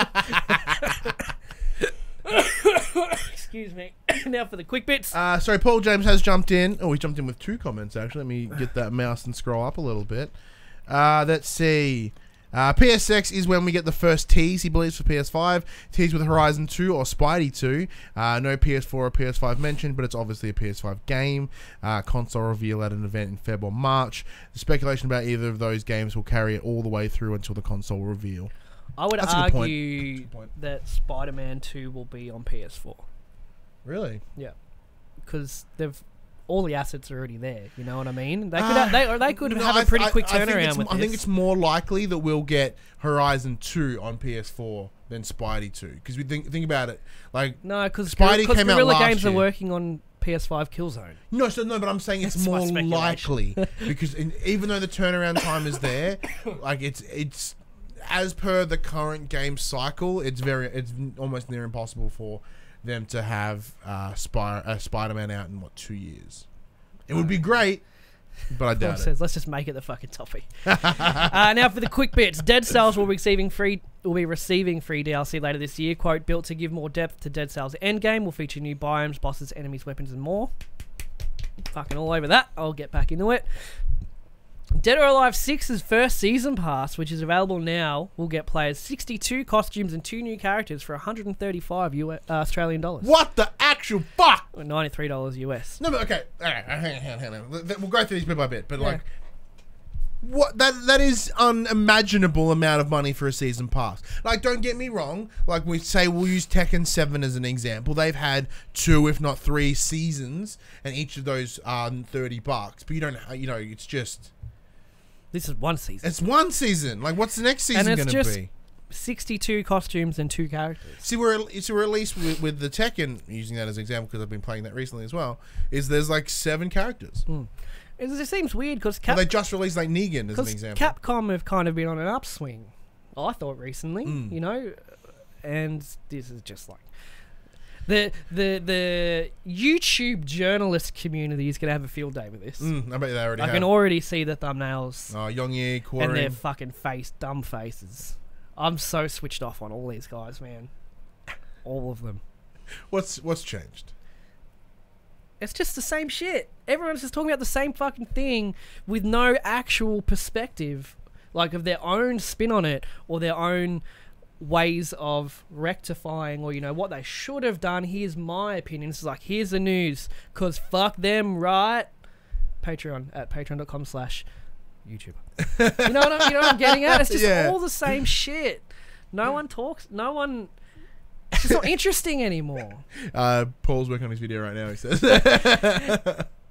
Excuse me. Now for the quick bits. Sorry, Paul James has jumped in. Oh, he jumped in with 2 comments, actually. Let me get that mouse and scroll up a little bit. Let's see. PSX is when we get the first tease, he believes, for PS5. Tease with Horizon 2 or Spidey 2. No PS4 or PS5 mentioned, but it's obviously a PS5 game. Console reveal at an event in Feb or March. The speculation about either of those games will carry it all the way through until the console reveal. I would argue that Spider-Man 2 will be on PS4. Really? Yeah. Because all the assets are already there. You know what I mean? They could have a pretty quick turnaround with this. I think it's more likely that we'll get Horizon 2 on PS4 than Spidey 2. Because we think about it, like no, because Spidey came out Guerrilla last Games year. are working on PS5 Killzone. No, but I'm saying it's more likely because even though the turnaround time is there, like it's as per the current game cycle, it's almost near impossible for them to have Spider-Man out in 2 years. It would be great, but I doubt it. Let's just make it the fucking topic. Now for the quick bits. Dead Cells will be receiving free DLC later this year. Quote, built to give more depth to Dead Cells Endgame, will feature new biomes, bosses, enemies, weapons, and more. Fucking all over that. I'll get back into it. Dead or Alive 6's first season pass, which is available now, will get players 62 costumes and 2 new characters for 135 Australian dollars. What the actual fuck? Or $93 US. No, but okay. All right, hang on. We'll go through these bit by bit, but like, what that is unimaginable amount of money for a season pass. Like, don't get me wrong. Like we'll use Tekken 7 as an example. They've had 2, if not 3 seasons, and each of those are $30. But you don't, it's just. This is one season. It's one season. Like, what's the next season going to be? 62 costumes and 2 characters. See, we're at least with the Tekken, using that as an example because I've been playing that recently as well, is there's like 7 characters. It just seems weird because they just released like Negan as an example. Capcom have kind of been on an upswing, I thought, recently, and this is just like... The YouTube journalist community is going to have a field day with this. I bet they already I can already see the thumbnails. Oh, Yongye, Quarry. And their fucking dumb faces. I'm so switched off on all these guys, man. All of them. What's changed? It's just the same shit. Everyone's just talking about the same fucking thing with no actual perspective, like of their own spin on it or their own ways of rectifying or what they should have done. Here's my opinion. This is like, here's the news, because fuck them, right? Patreon at patreon.com/YouTuber. you know what I'm getting at? It's just all the same shit. No one talks. No one. It's just not interesting anymore. Paul's working on his video right now, he says.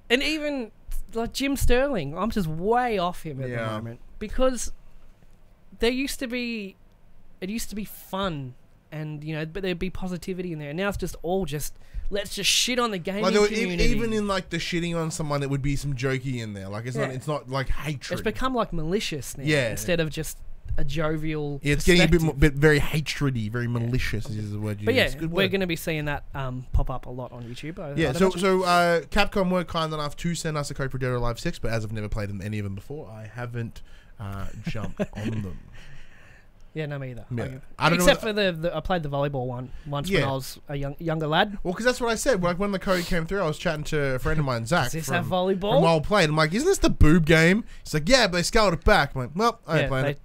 And even like Jim Sterling, I'm just way off him at the moment, because there used to be. It used to be fun, and but there'd be positivity in there. And now it's just all let's just shit on the gaming community. Even in like the shitting on someone, there would be some jokey in there. Like it's not like hatred. It's become like malicious now, instead of just a jovial. Yeah, it's getting a bit very hatredy, very malicious is the word you use. But we're going to be seeing that pop up a lot on YouTube. So Capcom were kind enough to send us a code for Dead or Alive 6, but as I've never played any of them before, I haven't jumped on them. Yeah, no, me either. Yeah. Except for I played the volleyball one once when I was a younger lad. Well, because that's what I said. Like when the code came through, I was chatting to a friend of mine, Zach. Does this have volleyball? From Wild Played. I'm like, isn't this the boob game? He's like, yeah, but they scaled it back. I'm like, well, I ain't playing it.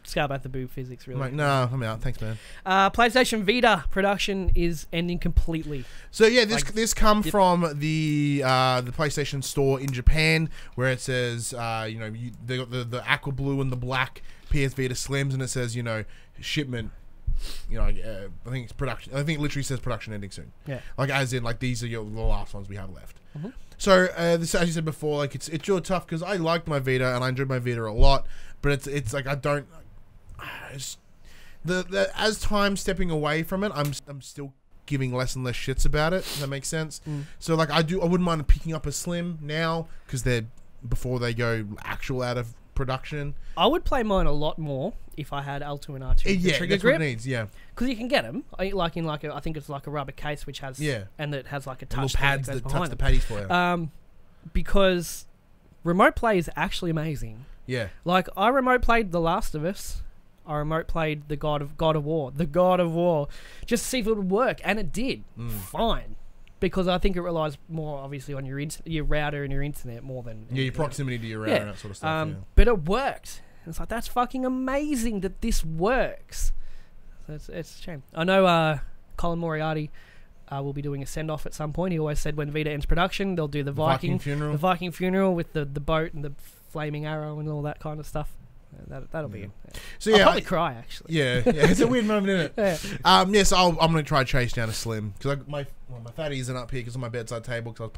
Scale back the boob physics, really. I'm like, no, I'm out. Thanks, man. PlayStation Vita production is ending completely. So yeah, this come from the PlayStation Store in Japan, where it says, they got the aqua blue and the black PS Vita Slims, and it says, shipment. I think it's production. I think it literally says production ending soon. Yeah. Like as in, like these are the last ones we have left. Mm-hmm. So this, as you said before, like it's real tough because I liked my Vita and I enjoyed my Vita a lot, but it's like I don't. As time stepping away from it, I'm still giving less and less shits about it. Does that make sense? So like I wouldn't mind picking up a Slim now because before they go actual out of production. I would play mine a lot more if I had L2 and R2. Yeah, trigger that's grip, what it needs. Yeah, because you can get them like in like I think it's like a rubber case which has and it has like a touch pads that touch the paddies for you. Because remote play is actually amazing. Yeah, like I remote played The Last of Us I remote played the God of War, just to see if it would work, and it did fine, because I think it relies more obviously on your router and your internet more than your proximity to your router and that sort of stuff. But it worked. It's like, that's fucking amazing that this works. So it's a shame. I know Colin Moriarty will be doing a send off at some point. He always said when Vita ends production, they'll do the Viking funeral with the boat and the flaming arrow and all that kind of stuff. That'll be it. So I'll probably cry, actually. Yeah, it's a weird moment, isn't it? Yeah. So I'm going to try to chase down a Slim, because my fatty isn't up here because on my bedside table, because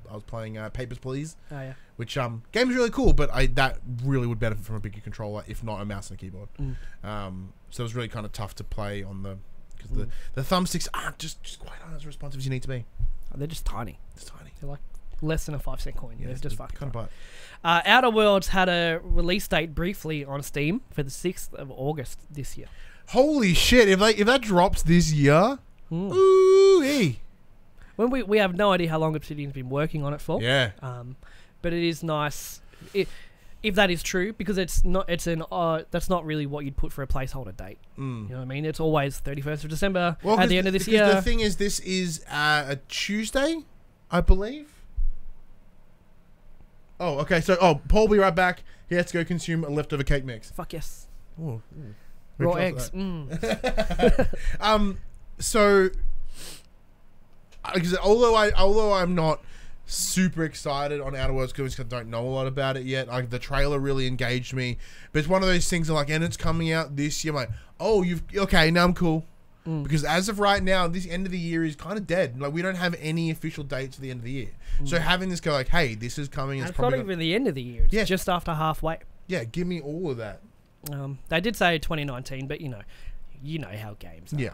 I was playing Papers, Please. Oh yeah. Which game's really cool, but that really would benefit from a bigger controller, if not a mouse and a keyboard. So it was really kind of tough to play on because the thumbsticks aren't just quite as responsive as you need to be. Oh, they're just tiny. It's tiny. They're like less than a 5-cent coin. Yeah, they're just fucking kind of. Outer Worlds had a release date briefly on Steam for the 6th of August this year. Holy shit! If that drops this year, ooh-ee. When we have no idea how long Obsidian's been working on it for. Yeah. But it is nice if that is true, because that's not really what you'd put for a placeholder date. You know what I mean? It's always 31st of December at the end of this year. The thing is, this is a Tuesday, I believe. Oh, okay. So, Paul will be right back. He has to go consume a leftover cake mix. Fuck yes. Ooh. Raw eggs. So, although I'm not super excited on Outer Worlds because I don't know a lot about it yet. Like, the trailer really engaged me, but it's one of those things that, like, and it's coming out this year. I'm like, okay, now I'm cool. Because as of right now, this end of the year is kind of dead. Like, we don't have any official dates for the end of the year. So having this go like, hey, this is coming. It's not even the end of the year. It's just after halfway. Yeah, give me all of that. They did say 2019, but you know how games are. Yeah.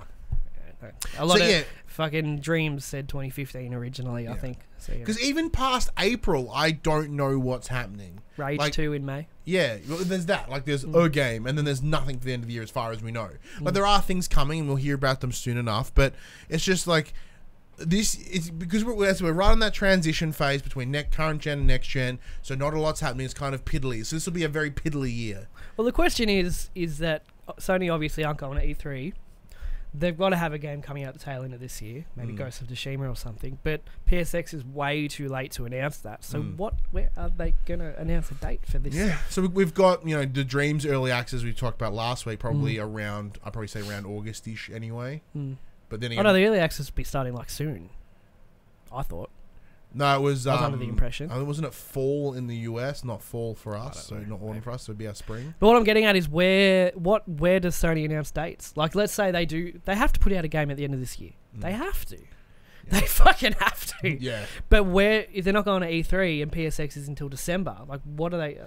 A lot of fucking Dreams said 2015 originally, I think. Because even past April, I don't know what's happening. Rage 2 in May. Yeah, well, there's that. Like, there's a game, and then there's nothing for the end of the year as far as we know. Like, there are things coming, and we'll hear about them soon enough, but it's just like, this is because we're right on that transition phase between current gen and next gen, so not a lot's happening. It's kind of piddly. So this will be a very piddly year. Well, the question is that Sony obviously aren't going to E3. They've got to have a game coming out the tail end of this year, maybe Ghost of Tsushima or something. But PSX is way too late to announce that. So where are they going to announce a date for this? Yeah, so we've got the Dreams early access we talked about last week, probably around, I'd probably say around August-ish anyway. But then again, no, the early access will be starting like soon. I thought. No, it was. I was under the impression. Wasn't it fall in the US, not fall for us? So not autumn for us. So it'd be our spring. But what I'm getting at is where does Sony announce dates? Like, let's say they have to put out a game at the end of this year. They have to. Yeah. They fucking have to. Yeah. But if they're not going to E3 and PSX is until December, like, what are they?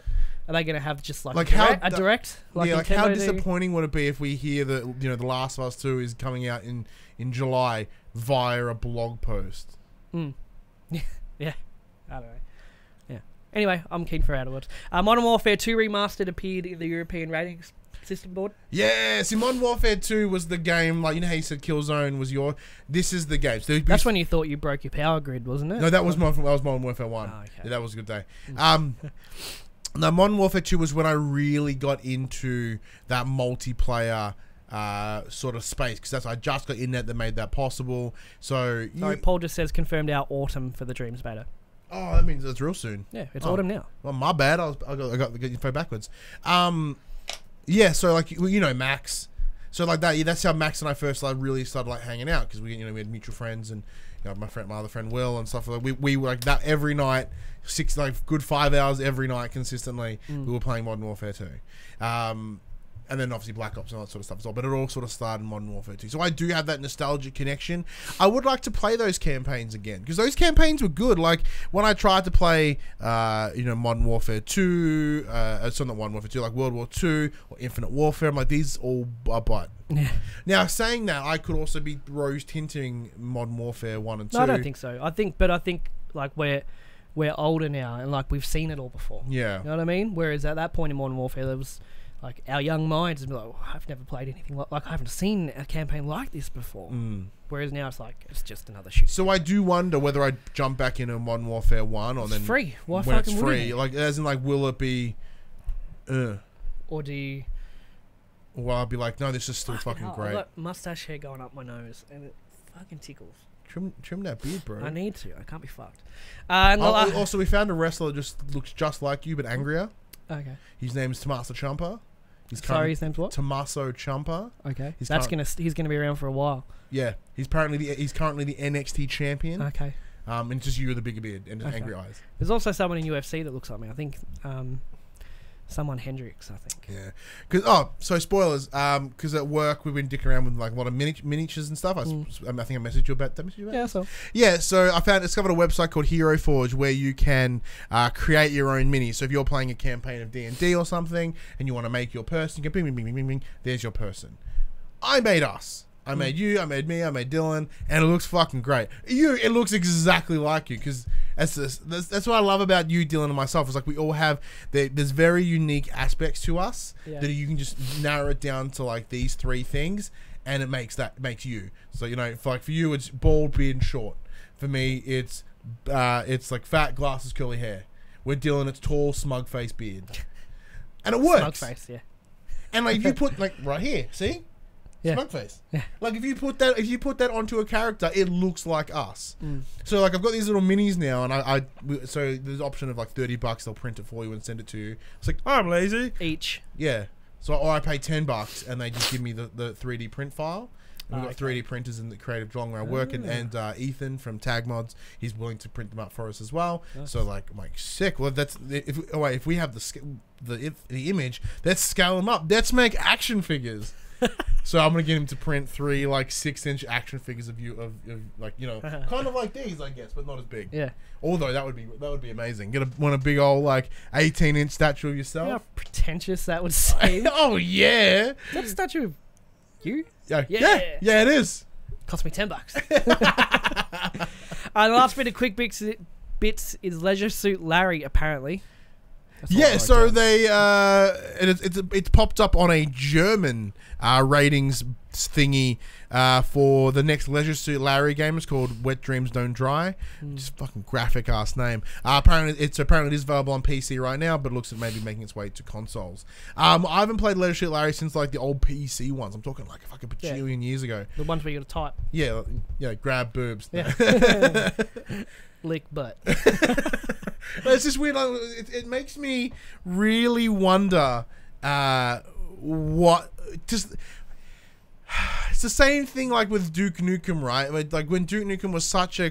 Are they going to have just like a direct? Like how disappointing would it be if we hear that The Last of Us 2 is coming out in July via a blog post? Yeah, I don't know. Yeah. Anyway, I'm keen for Outer Worlds. Modern Warfare 2 Remastered appeared in the European ratings system board. Yeah, see, Modern Warfare 2 was the game, like, how you said Killzone was this is the game. So that's when you thought you broke your power grid, wasn't it? No, that was Modern Warfare 1. Oh, okay. Yeah, that was a good day. No, Modern Warfare 2 was when I really got into that multiplayer sort of space, because I just got internet that made that possible. So sorry, Paul just says confirmed our autumn for the Dreams beta. Oh, that means it's real soon. Yeah, it's autumn now. Well, my bad. I got the info backwards. Yeah. So like Max. So like that. Yeah, that's how Max and I first really started like hanging out, because we had mutual friends, and my other friend Will and stuff like that. We were like that every night, good 5 hours every night consistently. We were playing Modern Warfare 2. And then obviously Black Ops and all that sort of stuff as well. But it all sort of started in Modern Warfare 2. So I do have that nostalgic connection. I would like to play those campaigns again, because those campaigns were good. Like when I tried to play, Modern Warfare 2, not Modern Warfare 2, like World War 2 or Infinite Warfare. I'm like, these all are butt. Yeah. Now, saying that, I could also be rose tinting Modern Warfare 1 and 2. No, I don't think so. I think like we're older now, and like we've seen it all before. Yeah. You know what I mean? Whereas at that point in Modern Warfare, there was like our young minds would be like, I've never played anything like I haven't seen a campaign like this before. Whereas now it's like, it's just another shooting. So I do wonder whether I jump back into Modern Warfare 1 or it's then free. Why when it's fucking free, like as in like, will it be? Or do you? Or I'll be like, no, this is still fucking hell, great. I've got mustache hair going up my nose, and it fucking tickles. Trim that beard, bro. I need to. I can't be fucked. And Also, we found a wrestler just looks just like you, but angrier. okay. His name's Tommaso Ciampa. Sorry, his name's what? Tommaso Ciampa. Okay. He's He's gonna be around for a while. Yeah, he's currently the NXT champion. Okay. And it's just you with a bigger beard and angry eyes. There's also someone in UFC that looks like me. I think someone Hendricks, I think. Yeah. So spoilers. Because at work we've been dicking around with like a lot of miniatures and stuff. I think I messaged you about that. Yeah, so. Yeah, so I discovered a website called Hero Forge where you can create your own minis. So if you're playing a campaign of D&D or something and you want to make your person, you go bing, bing, bing, bing, bing, bing, there's your person. I made us. I made you, I made me, I made Dylan, and it looks fucking great. It looks exactly like you, because that's what I love about you, Dylan, and myself. Is like we all have there's very unique aspects to us that you can just narrow it down to like these three things, and it makes you. So for you, it's bald, beard, and short. For me, it's like fat, glasses, curly hair. With Dylan, it's tall, smug face, beard, and it works. Smug face, yeah. And like if you put like right here, see. Yeah. Smug face. Yeah. Like if you put that onto a character, it looks like us. So like I've got these little minis now, and so there's the option of like $30. They'll print it for you and send it to you. It's like, oh, I'm lazy. Each. Yeah. So or I pay $10 and they just give me the 3D print file. And we've got 3D printers in the creative drawing where I work, and Ethan from Tag Mods, he's willing to print them up for us as well. Nice. So like I'm like sick. Well, that's if we have the image, let's scale them up. Let's make action figures. So I'm gonna get him to print 3 like 6-inch action figures of you of like kind of like these, I guess, but not as big. Yeah. Although that would be amazing. Get a big old like 18-inch statue of yourself. You know how pretentious that would seem. Oh yeah. Is that a statue of you? Yeah, it is. Cost me $10. The last bit of quick bits is Leisure Suit Larry, apparently. So they it's popped up on a German ratings thingy for the next Leisure Suit Larry game. It's called Wet Dreams Don't Dry. Just fucking graphic ass name. Apparently it is available on PC right now, but it looks at maybe making its way to consoles. I haven't played Leisure Suit Larry since like the old PC ones. I'm talking like a fucking bajillion years ago. The ones where you got to type. Yeah, grab boobs. Yeah. Lick butt. It's just weird. Like, it makes me really wonder what just. It's the same thing like with Duke Nukem, right? Like when Duke Nukem was such a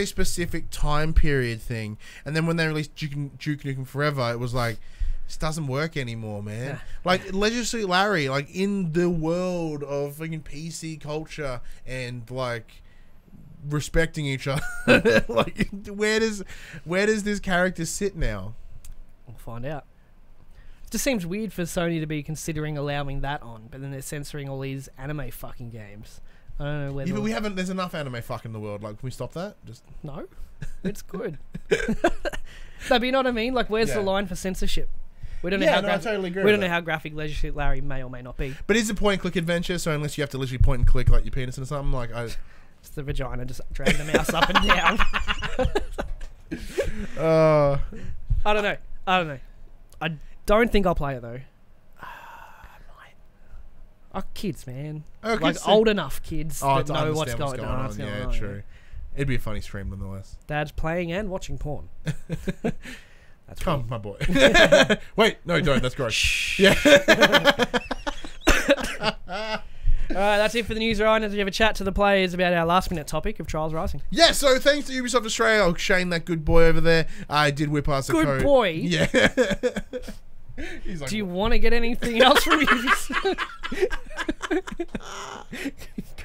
specific time period thing, and then when they released Duke Nukem Forever, it was like this doesn't work anymore, man. Yeah. Like Leisure Suit Larry, like in the world of fucking PC culture and like respecting each other, like where does this character sit now? We'll find out. It just seems weird for Sony to be considering allowing that on, but then they're censoring all these anime fucking games. I don't know whether... Yeah, but we haven't... There's enough anime fucking in the world. Like, can we stop that? Just no, it's good. No, but you know what I mean? Like, where's the line for censorship? We don't know how I totally agree. We don't know how graphic Leisure Suit Larry may or may not be. But it's a point-and-click adventure, so unless you have to literally point and click like your penis into something, like it's the vagina just dragging the mouse up and down. I don't know. I don't think I'll play it though. Kids, man. Oh, like old enough kids that know what's going on. Yeah, true. It'd be a funny stream nonetheless. Dad's playing and watching porn. That's Come, my boy. Wait, no, don't. That's gross. Shh. Yeah. Alright, that's it for the news, Ryan. As we have a chat to the players about our last minute topic of Trials Rising. Yeah, so thanks to Ubisoft Australia. Oh, Shane, that good boy over there, did whip us a code. Good boy? Yeah. He's like, do you want to get anything else from Ubisoft?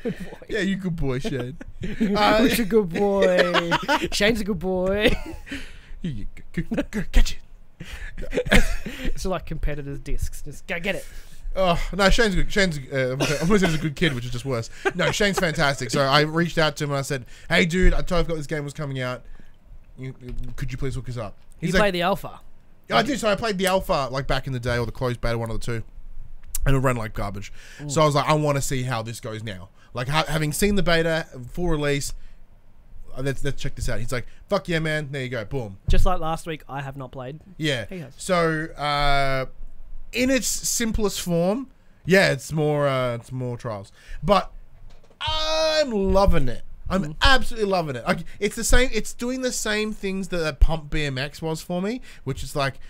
Good boy. Yeah, you good boy, Shane. Bush a good boy. Shane's a good boy. Catch it. It's like competitors' discs. Just go get it. Oh, no, Shane's good. I'm going to say he's a good kid, which is just worse. No, Shane's fantastic. So I reached out to him and I said, hey, dude, I totally forgot this game was coming out. Could you please hook us up? He's played the alpha? Yeah, I did. So I played the alpha like back in the day, or the closed beta, one of the two. And it ran like garbage. So I was like, I want to see how this goes now. Like, having seen the beta, full release, let's check this out. He's like, fuck yeah, man. There you go. Boom. Just like last week, I have not played. Yeah. He has. So, in its simplest form, yeah, it's more Trials. But I'm loving it. I'm absolutely loving it. Like, it's the same. It's doing the same things that Pump BMX was for me, which is like,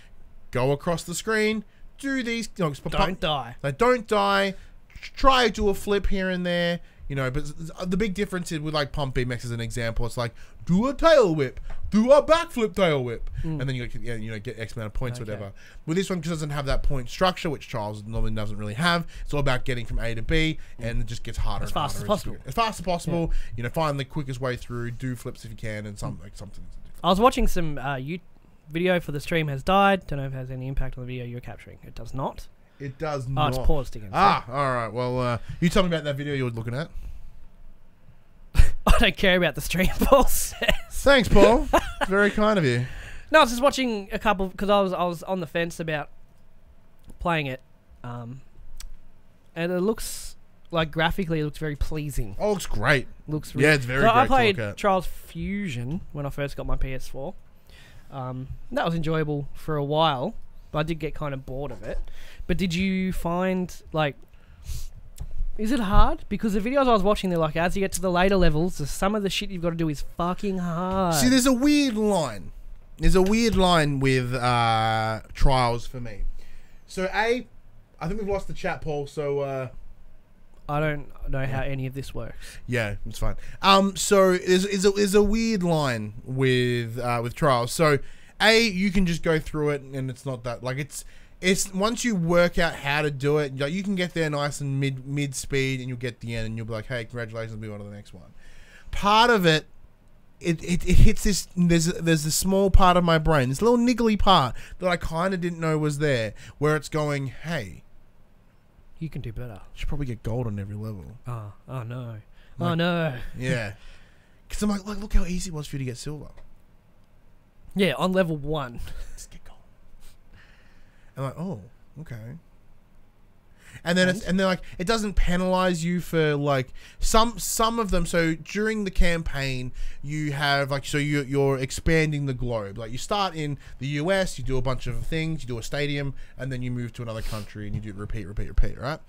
go across the screen, do these. Don't die. Like, don't die. Try do a flip here and there. But the big difference is with like Pump BMX as an example. It's like, do a tail whip, do a backflip tail whip, and then you get X amount of points, or whatever. With this one, because it doesn't have that point structure, which Trials normally doesn't really have. It's all about getting from A to B, and it just gets harder as fast as possible. As fast as possible. Yeah. Find the quickest way through. Do flips if you can, and something. I was watching some video for the stream has died. Don't know if it has any impact on the video you're capturing. It does not. It does not. Oh, it's paused again. All right. Well, you tell me about that video you were looking at. I don't care about the stream, Paul says. Thanks, Paul. It's very kind of you. No, I was just watching a couple because I was on the fence about playing it, and it looks like graphically it looks very pleasing. Oh, it looks great. Looks really, yeah, it's very so great. I played to look at. Trials Fusion when I first got my PS4. That was enjoyable for a while, but I did get kind of bored of it. But did you find like? Is it hard? Because the videos I was watching, they're like, as you get to the later levels, some of the shit you've got to do is fucking hard. See, there's a weird line. There's a weird line with Trials for me. So, I think we've lost the chat, Paul, so... I don't know how any of this works. Yeah, it's fine. So, there's a weird line with Trials. So, you can just go through it, and it's not that... Like, it's once you work out how to do it, like, you can get there nice and mid speed, and you'll get the end, and you'll be like, "Hey, congratulations, be on to the next one." Part of it hits this. There's this small part of my brain, this little niggly part that I kind of didn't know was there, where it's going, "Hey, you can do better. You should probably get gold on every level." Oh no, like, oh no. Yeah, because I'm like, look how easy it was for you to get silver. Yeah, on level 1. Just get gold. I'm like, oh, okay. And then they're like, it doesn't penalize you for like some of them. So during the campaign, you have like, so you're expanding the globe. Like, you start in the US, you do a bunch of things, you do a stadium, and then you move to another country and you do repeat, right?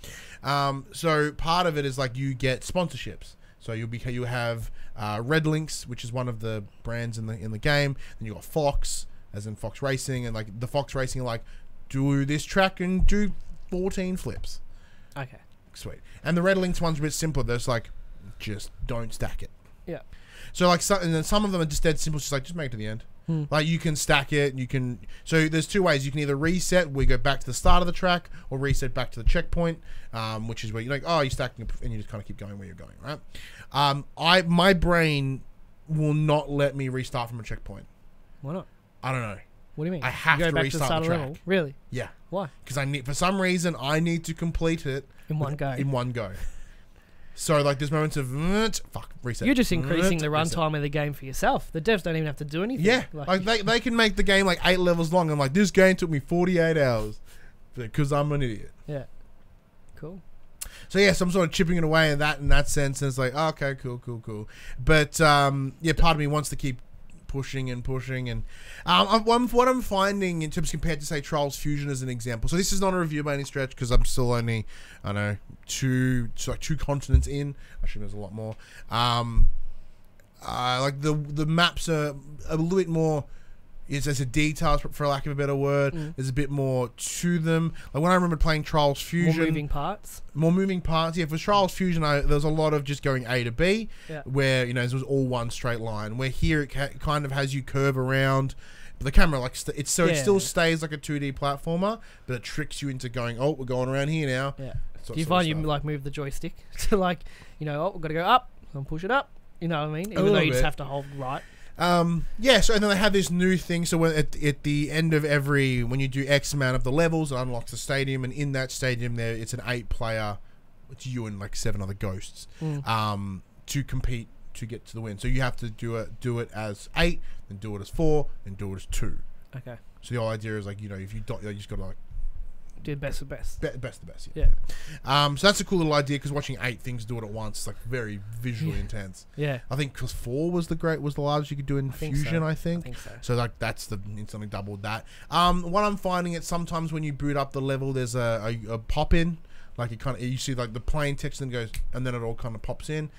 So part of it is like you get sponsorships. So you have Red Links, which is one of the brands in the game. Then you got Fox, as in Fox Racing, and like the Fox Racing are like, do this track and do 14 flips. Okay. Sweet. And the Red Links one's a bit simpler. There's like, just don't stack it. Yeah. So like, and then some of them are just dead simple. It's just like, just make it to the end. Like, you can stack it. You can. So there's two ways. You can either reset, where you go back to the start of the track, or reset back to the checkpoint, which is where you're like, oh, you're stacking, and you just kind of keep going where you're going, right? My brain will not let me restart from a checkpoint. Why not? I don't know. What do you mean? I have you go to back restart to the the start track. level? Really? Yeah. Why? Because for some reason, I need to complete it in one go. In one go. So like, there's moments of reset. You're just increasing the runtime of the game for yourself. The devs don't even have to do anything. Yeah, like they can make the game like 8 levels long. I'm like, this game took me 48 hours because I'm an idiot. Yeah. Cool. So yeah, so I'm sort of chipping it away in that sense, and it's like, oh, okay, cool. But yeah, part of me wants to keep pushing, and what I'm finding in terms compared to say Trials Fusion as an example. So this is not a review by any stretch, because I'm still only, I don't know, two continents in. Actually, there's a lot more. Like the maps are a little bit more. There's a details, for lack of a better word. There's a bit more to them. Like, when I remember playing Trials Fusion, more moving parts. Yeah, for Trials Fusion, there was a lot of just going A to B, where this was all one straight line. Where here it kind of has you curve around, but the camera it still stays like a 2D platformer, but it tricks you into going, oh, we're going around here now. Yeah. Do you find you like move the joystick to like, oh, we've got to go up and push it up? You know what I mean? Even though you just have to hold right. Yeah, so and then they have this new thing. So when at the end of when you do X amount of the levels, it unlocks a stadium, and in that stadium there, it's an 8-player. It's you and like 7 other ghosts. To compete to get to the win. So you have to do it as 8, then do it as 4, then do it as 2. Okay. So the whole idea is like, if you don't, you just gotta like Do best of best. Best of the best. Yeah. So that's a cool little idea because watching 8 things do it at once is like very visually intense. Yeah. I think because 4 was the largest you could do in Fusion. I think so. So like that's instantly doubled that. What I'm finding it sometimes when you boot up the level, there's a pop in, like you see like the plain text and goes, and then it all kind of pops in.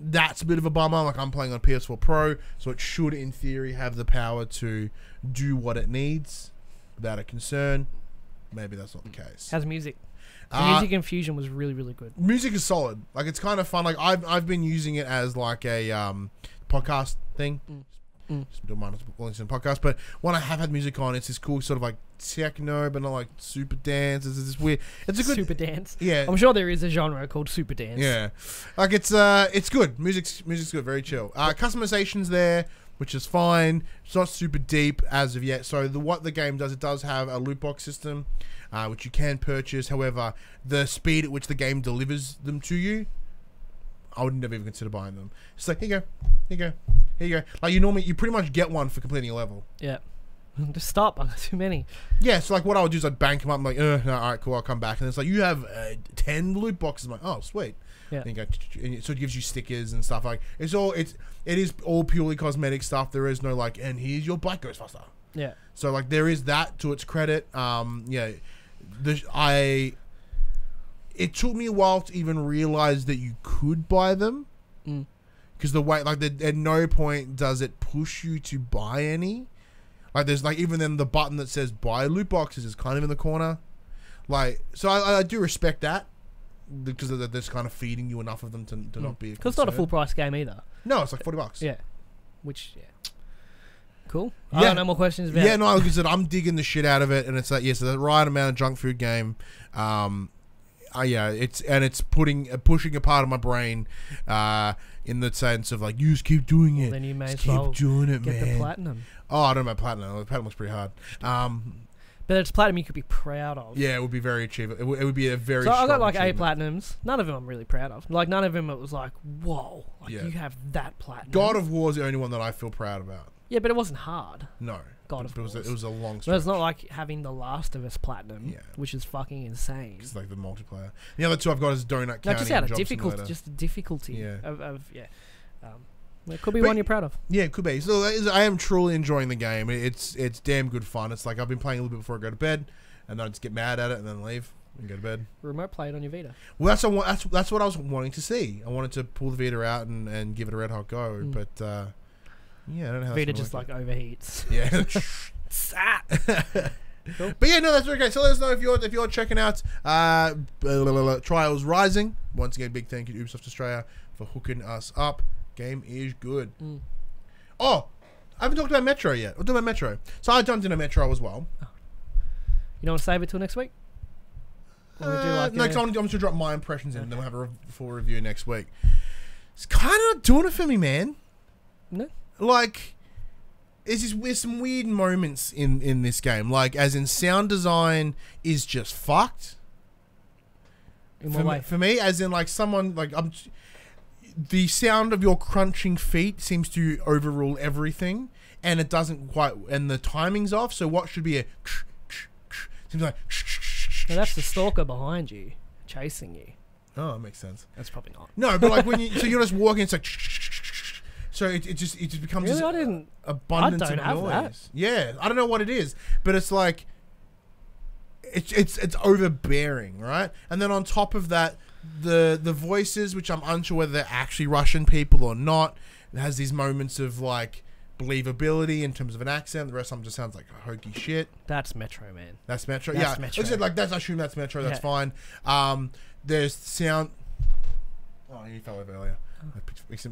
That's a bit of a bummer. Like I'm playing on PS4 Pro, so it should in theory have the power to do what it needs without a concern. Maybe that's not the case. How's music? The music in Fusion was really, really good. Music is solid. Like it's kind of fun. Like I've been using it as like a podcast thing. Just don't mind listening to podcast, but when I have had music on, it's this cool sort of like techno, but not like super dance. It's this weird. It's a good super dance. Yeah, I'm sure there is a genre called super dance. Yeah, like it's good. Music's good. Very chill. Customization's there, which is fine. It's not super deep as of yet. So what the game does, it does have a loot box system, which you can purchase. However, the speed at which the game delivers them to you, I would never even consider buying them. It's like, here you go. Like you pretty much get one for completing a level. Yeah. Just stop. I've got too many. Yeah, so like what I would do is I'd bank them up. I'm like, no, all right, cool, I'll come back. And it's like, you have 10 loot boxes. I'm like, oh, sweet. Yeah. And so it gives you stickers and stuff. Like it is all purely cosmetic stuff. There is no like, and here's your Black Ghostbuster. Yeah. So like there is that to its credit. It took me a while to even realize that you could buy them. Because the way, like, at no point does it push you to buy any. Like, there's, like, even then the button that says buy loot boxes is kind of in the corner. Like, so I do respect that. Because they're just kind of feeding you enough of them to not be a Because it's not a full price game either. No, it's like $40. Yeah. Which, yeah. Cool. I got no more questions about it. Yeah, no, like I said, I'm digging the shit out of it. And it's like, yes, the right amount of junk food game. It's pushing a part of my brain in the sense of like, you just keep doing it. Then you may just as well keep doing it, get man. the platinum. Oh, I don't know about platinum. The platinum looks pretty hard. But it's platinum you could be proud of. Yeah, it would be very achievable. It would be a very. So I got like achievement. 8 platinums. None of them I'm really proud of. Like none of them it was like, whoa, like you have that platinum. God of War is the only one that I feel proud about. Yeah, but it wasn't hard. No. God of War. It was a long stretch. But it's not like having The Last of Us platinum, which is fucking insane. It's like the multiplayer. The other two I've got is Donut County. No, just out and of Job just the difficulty Simulator. It could be one you're proud of. Yeah, it could be. So I am truly enjoying the game. It's damn good fun. It's like I've been playing a little bit before I go to bed, and then I just get mad at it and then leave and go to bed. Remote play it on your Vita. Well, that's what I was wanting to see. I wanted to pull the Vita out and give it a red hot go, but I don't know how Vita just like overheats. Yeah. Cool. But yeah, no, that's okay. So let us know if you're checking out Trials Rising. Once again, big thank you to Ubisoft Australia for hooking us up. Game is good. Oh, I haven't talked about Metro yet. We'll do about Metro. So I jumped into Metro as well. You don't want to save it till next week? No, because I'm going to drop my impressions in, and then we'll have a full review next week. It's kind of not doing it for me, man. No. Like, there's some weird moments in this game. Like, as in sound design is just fucked. In what way? For me, as in like someone like the sound of your crunching feet seems to overrule everything, and it doesn't quite. And the timing's off. So what should be a seems like. No, that's the stalker behind you, chasing you. Oh, that makes sense. That's probably not. No, but like when you're just walking, it's like. So it just becomes really? this abundance of noise. That. Yeah, I don't know what it is, but it's like it's overbearing, right? And then on top of that, the voices, which I'm unsure whether they're actually Russian people or not, it has these moments of like believability in terms of an accent. The rest of them just sounds like hokey shit. That's Metro, man. That's Metro. That's yeah, Metro. I said, like I assume that's Metro. That's fine. There's sound. Oh, you fell over earlier.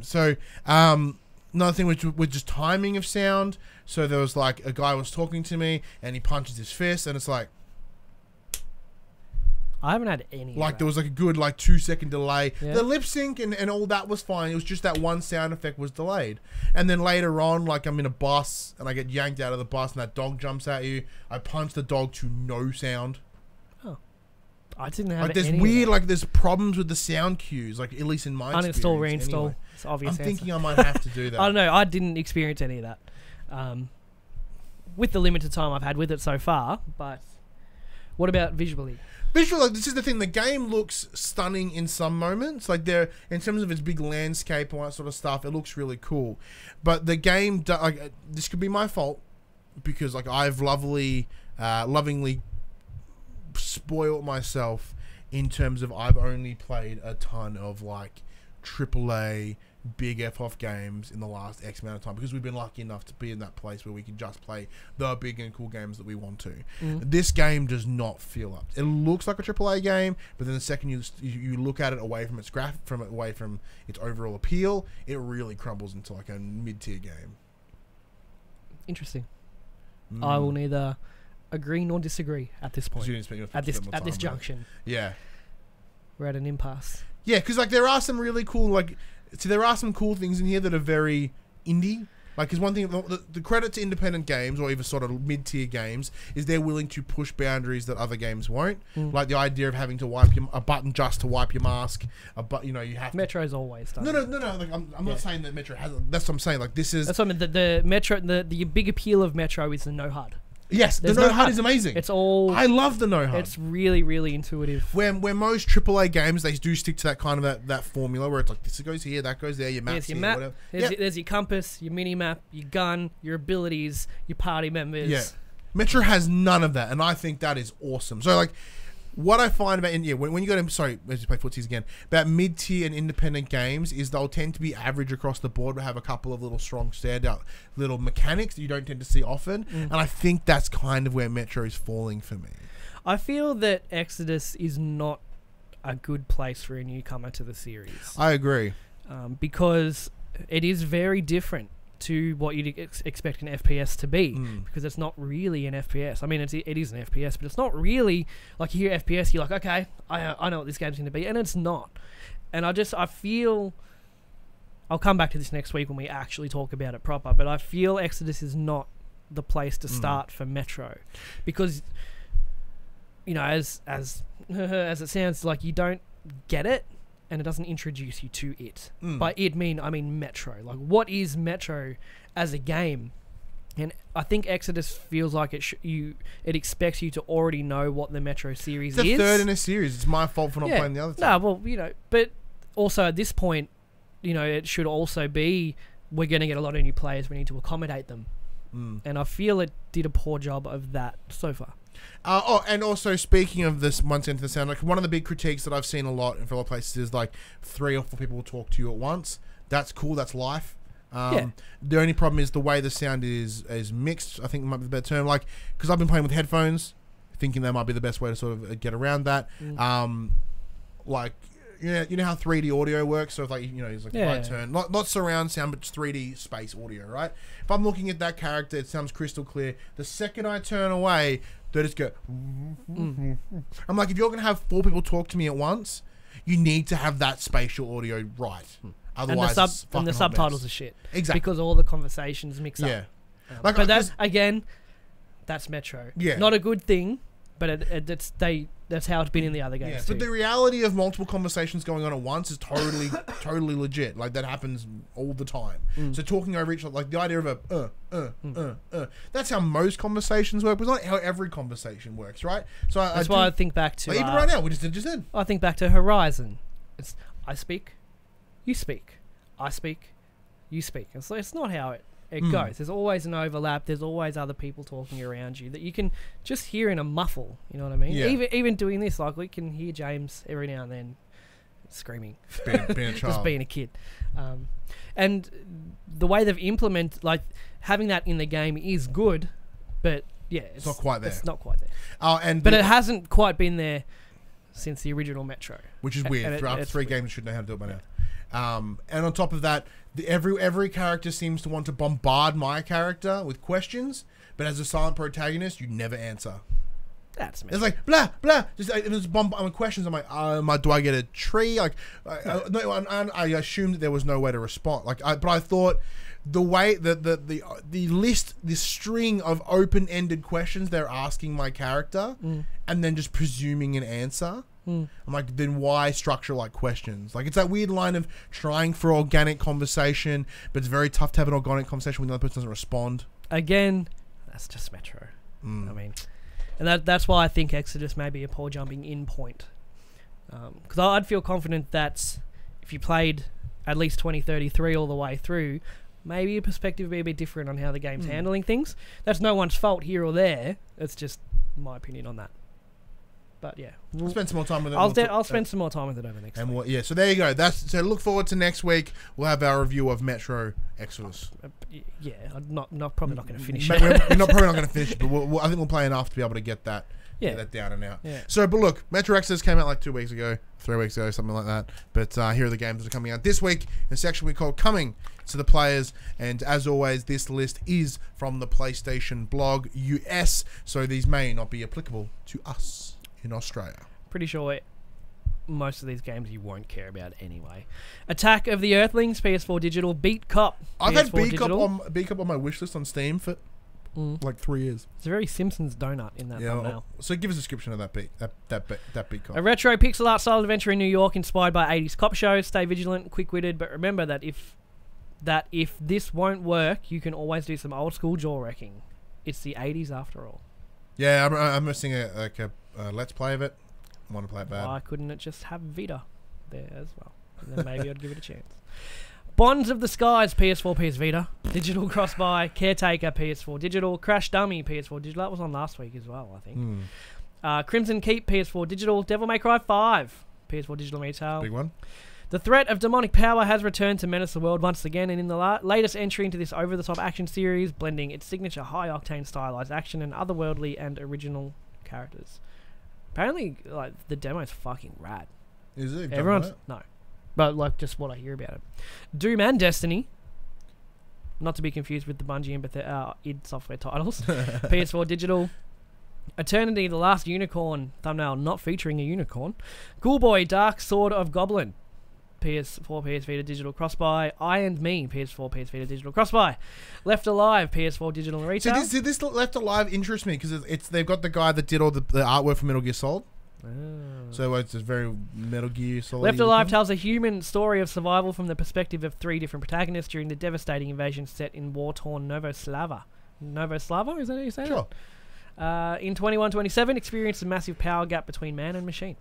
So, another thing with just timing of sound. So there was like a guy was talking to me and he punches his fist and it's like. I haven't had any. Like there was like a good 2-second delay. Yeah. The lip sync and all that was fine. It was just that one sound effect was delayed. And then later on, like I'm in a bus and I get yanked out of the bus and that dog jumps at you. I punch the dog to no sound. Oh, I didn't have. Like there's any weird there's problems with the sound cues. Like at least in my experience. Uninstall, reinstall. Anyway. It's obvious. I'm thinking I might have to do that. I don't know. I didn't experience any of that. With the limited time I've had with it so far, but What about visually? Visual, like, this is the thing. The game looks stunning in some moments. Like, there, in terms of its big landscape and all that sort of stuff, it looks really cool. But the game, like, this could be my fault because, like, I've lovingly spoiled myself in terms of I've only played a ton of, like, AAA big F-off games in the last X amount of time because we've been lucky enough to be in that place where we can just play the big and cool games that we want to. This game does not feel up. It looks like a AAA game, but then the second you look at it away from its away from its overall appeal, it really crumbles into like a mid-tier game. Interesting. I will neither agree nor disagree at this point. At this junction. Yeah. We're at an impasse. Yeah, because like there are some really cool there are some cool things in here that are very indie. Like, because one thing, the credit to independent games or even sort of mid-tier games is they're willing to push boundaries that other games won't. Like the idea of having to wipe a button just to wipe your mask. You have Metro's always done. No. Like, I'm not saying that Metro has. That's what I'm saying. Like this is. That's what I mean. The Metro. The big appeal of Metro is the no HUD. Yes, the no HUD is amazing. It's all. I love the no HUD. It's really, really intuitive. Where most AAA games, they do stick to that kind of that formula where it's like this goes here, that goes there, your map's here, whatever. There's your compass, your mini map, your gun, your abilities, your party members. Yeah, Metro has none of that, and I think that is awesome. So like, what I find about when you go to let's just play footsies again, about mid-tier and independent games is they'll tend to be average across the board, but have a couple of little strong standout little mechanics that you don't tend to see often, and I think that's kind of where Metro is falling for me. I feel that Exodus is not a good place for a newcomer to the series. I agree. Because it is very different to what you'd expect an FPS to be, because it's not really an FPS. I mean, it is an FPS, but it's not really like you hear FPS, you're like, okay, I know what this game's going to be, and it's not. And I feel, I'll come back to this next week when we actually talk about it proper, but I feel Exodus is not the place to start for Metro, because as it sounds like you don't get it. And it doesn't introduce you to it. By it I mean Metro. Like, what is Metro as a game? And I think Exodus feels like it expects you to already know what the Metro series is. It's the third in a series. It's my fault for not playing the other two. No, well, but also at this point, it should also be we're going to get a lot of new players. We need to accommodate them. And I feel it did a poor job of that so far. And also speaking of this, once into the sound, like one of the big critiques that I've seen a lot in fellow places is like 3 or 4 people will talk to you at once. That's cool. That's life. The only problem is the way the sound is mixed. I think might be the better term. Like, because I've been playing with headphones, thinking that might be the best way to sort of get around that. Like, you know how 3D audio works. So if it's like if I turn not surround sound, but just 3D space audio, right? If I'm looking at that character, it sounds crystal clear. The second I turn away, they just go. I'm like, if you're gonna have 4 people talk to me at once, you need to have that spatial audio right. Otherwise, and the subtitles are shit. Exactly, because all the conversations mix up. Like, but that's Metro. Yeah, not a good thing, but that's how it's been in the other games. But the reality of multiple conversations going on at once is totally totally legit. Like, that happens all the time. So talking over each other, like the idea of that's how most conversations work, but it's not how every conversation works, right? So that's why I think back to even right now we just did. I think back to Horizon. It's I speak, you speak, I speak, you speak. It's not how it goes. There's always an overlap. There's always other people talking around you that you can just hear in a muffle. You know what I mean? Yeah. Even doing this, like, we can hear James every now and then screaming, being a child, just being a kid. And the way they've implemented, like, having that in the game is good, but it's not quite there. It's not quite there. But it hasn't quite been there since the original Metro, which is weird. After 3 games, you should know how to do it by now. And on top of that, every character seems to want to bombard my character with questions, but as a silent protagonist, you never answer. That's me. It's like blah blah. Just there's questions. I'm like, do I get a tree? Like, I assumed that there was no way to respond. Like, but I thought the way the list, this string of open-ended questions they're asking my character, and then just presuming an answer. I'm like, then why structure like questions? Like, it's that weird line of trying for organic conversation, but it's very tough to have an organic conversation when the other person doesn't respond. Again, that's just Metro. I mean, And that's why I think Exodus may be a poor jumping in point. Because I'd feel confident that if you played at least 2033 all the way through, maybe your perspective would be a bit different on how the game's handling things. That's no one's fault here or there. It's just my opinion on that. But yeah, We'll spend some more time with it. I'll spend some more time with it over next week. Yeah, so there you go. So look forward to next week. We'll have our review of Metro Exodus. Yeah, I'm probably not going to finish We're probably not going to finish it, but I think we'll play enough to be able to get that. Yeah. Get that down and out. Yeah. So, but look, Metro Exodus came out like 2 weeks ago, 3 weeks ago, something like that. But here are the games that are coming out this week in a section we call Coming to the Players. And as always, this list is from the PlayStation blog US, so these may not be applicable to us in Australia. Pretty sure most of these games you won't care about anyway. Attack of the Earthlings, PS4 Digital. Beat Cop, I've PS4 had Digital. Beat Cop on my wish list on Steam for like 3 years. It's a very Simpsons donut in that thumbnail. So give us a description of that Beat Cop. A retro pixel art style adventure in New York inspired by 80s cop shows. Stay vigilant, quick-witted, but remember that if this won't work, you can always do some old school jaw wrecking. It's the 80s after all. Yeah, I'm missing a let's play of it. I want to play it bad. Why couldn't it just have Vita there as well? And then maybe I'd give it a chance. Bonds of the Skies, PS4, PS Vita. Digital Cross-Buy. Caretaker, PS4 Digital. Crash Dummy, PS4 Digital. That was on last week as well, I think. Crimson Keep, PS4 Digital. Devil May Cry 5, PS4 Digital Retail. Big one. The threat of demonic power has returned to menace the world once again, and in the latest entry into this over-the-top action series, blending its signature high-octane stylized action and otherworldly and original characters. Apparently, like, the demo's fucking rad. Is it? Everyone's... No. But, like, just what I hear about it. Doom and Destiny. Not to be confused with the Bungie and id Software titles. PS4 Digital. Eternity, The Last Unicorn. Thumbnail not featuring a unicorn. Ghoulboy, Dark Sword of Goblin. PS4, PS Vita Digital Cross-Buy. I and Me, PS4, PS Vita Digital Cross-Buy. Left Alive, PS4 Digital Retail. So this Left Alive interests me because they've got the guy that did all the artwork for Metal Gear Solid. So it's just very Metal Gear Solid. Left Alive tells a human story of survival from the perspective of 3 different protagonists during the devastating invasion set in war-torn Novoslava. Novoslava? Is that how you say Sure. it? In 2127, experience a massive power gap between man and machine.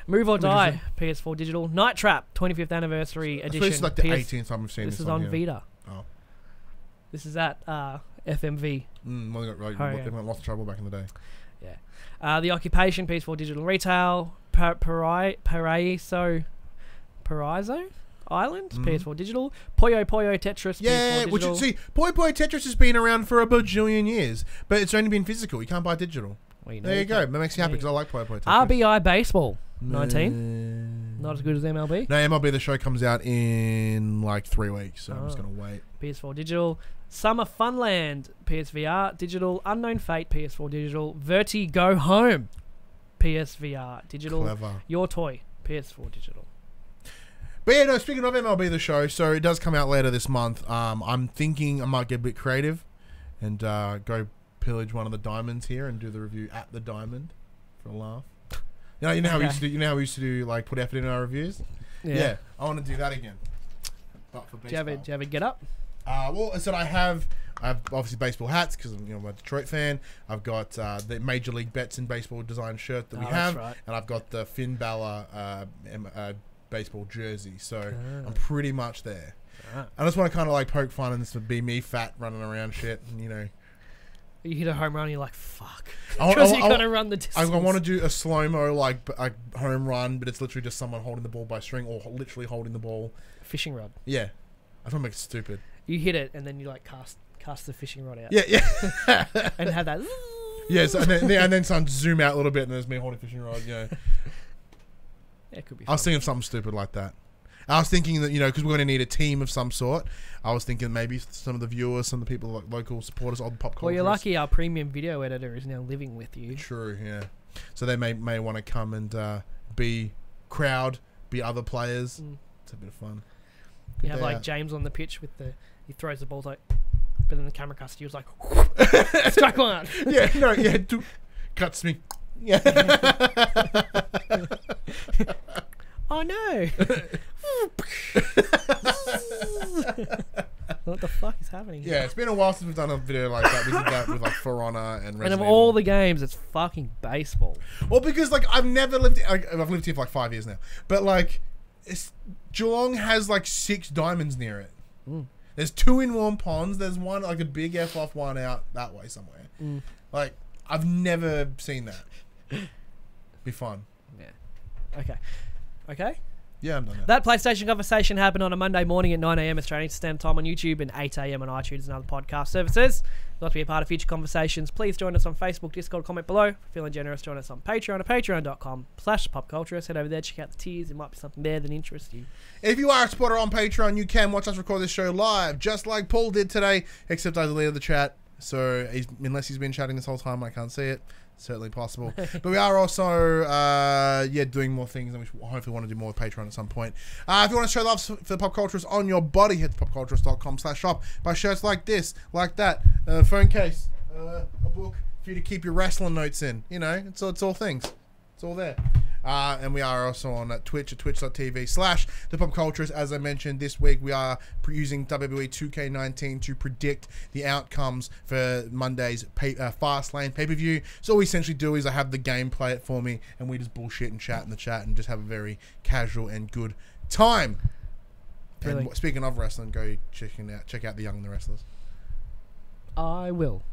Move or Die, PS4 Digital. Night Trap, 25th Anniversary Edition. This is like the 18th time I've seen this. This is on Vita. Oh. This is at FMV. Well, they got lots of trouble back in the day. Yeah. The Occupation, PS4 Digital Retail. Paraiso Island, PS4 Digital. Puyo Puyo Tetris, yeah, PS4 Digital. Puyo Puyo Tetris has been around for a bajillion years, but it's only been physical. You can't buy digital. Well, there you go. That makes you happy because I like Puyo Puyo Tetris. RBI Baseball, 19. Not as good as MLB. No, MLB, the show comes out in like 3 weeks, so I'm just going to wait. PS4 Digital. Summer Funland, PSVR Digital. Unknown Fate, PS4 Digital. Vertigo Home, PSVR Digital. Clever. Your Toy, PS4 Digital. But yeah, no, speaking of MLB, the show, so it does come out later this month. I'm thinking I might get a bit creative and go pillage one of the diamonds here and do the review at the diamond for a laugh. You know how we used to do. You know how we used to do, like, put effort in our reviews. Yeah, I want to do that again. But for baseball. Do you have a get up? Well, I said I have obviously baseball hats because I'm a Detroit fan. I've got the Major League Bets in Baseball design shirt that we have, right. And I've got the Finn Balor baseball jersey. So I'm pretty much there. I just want to kind of like poke fun and this would be me fat running around shit, and, you know. You hit a home run and you're like, fuck. Because you got to run the distance. I want to do a slow-mo like home run, but it's literally just someone holding the ball by string or literally holding the ball. Fishing rod. Yeah. I don't make it stupid. You hit it and then you like cast the fishing rod out. Yeah. And have that. Yes, and then some zoom out a little bit and there's me holding a fishing rod, you know. Yeah, it could be fun. I was thinking of something stupid like that. I was thinking that, you know, because we're going to need a team of some sort. I was thinking maybe some of the viewers, some of the people, like local supporters, old pop culturists. Well, you're lucky our premium video editor is now living with you. True, yeah. So they may want to come and be other players. It's a bit of fun. You have like James on the pitch with he throws the balls like, but then the camera cuts to you, like, strike one. Cuts me. Yeah. Oh no. What the fuck is happening here? Yeah, it's been a while since we've done a video like that. We did that with like For Honor and Resident And of Evil. all the games, it's fucking baseball. Well, because like I've never lived. I've lived here for like 5 years now, but like, Geelong has like 6 diamonds near it. There's 2 in Warm Ponds. There's one like a big F-off one out that way somewhere. Like I've never seen that. Be fun. Yeah. Okay. Yeah, I'm done now. That PlayStation conversation happened on a Monday morning at 9 a.m. Australian Standard Time on YouTube and 8 a.m. on iTunes and other podcast services. If you'd like to be a part of future conversations, please join us on Facebook, Discord, comment below. If you're feeling generous, join us on Patreon at patreon.com/PopCulturists. Head over there, check out the tiers. There might be something there that interests you. If you are a supporter on Patreon, you can watch us record this show live, just like Paul did today, except I deleted the chat. So unless he's been chatting this whole time, I can't see it. Certainly possible. But we are also doing more things, and we hopefully want to do more with Patreon at some point. If you want to show love for the Popculturists on your body, head to popculturists.com/shop. Buy shirts like this, like that, a phone case, a book for you to keep your wrestling notes in. You know, it's all things. It's all there. And we are also on Twitch at twitch.tv/thepopculturists. As I mentioned, this week we are using WWE 2K19 to predict the outcomes for Monday's Fastlane pay-per-view. So all we essentially do is I have the game play it for me, and we just bullshit and chat in the chat and just have a very casual and good time. Really? And speaking of wrestling, go check out The Young and the Restless. I will.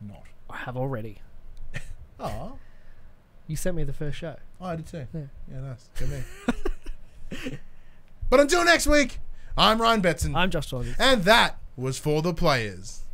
Not. I have already. Oh. You sent me the first show. Oh, I did too. Yeah, nice. Good me. But until next week, I'm Ryan Betson. I'm Josh Saunders. And that was For the Players.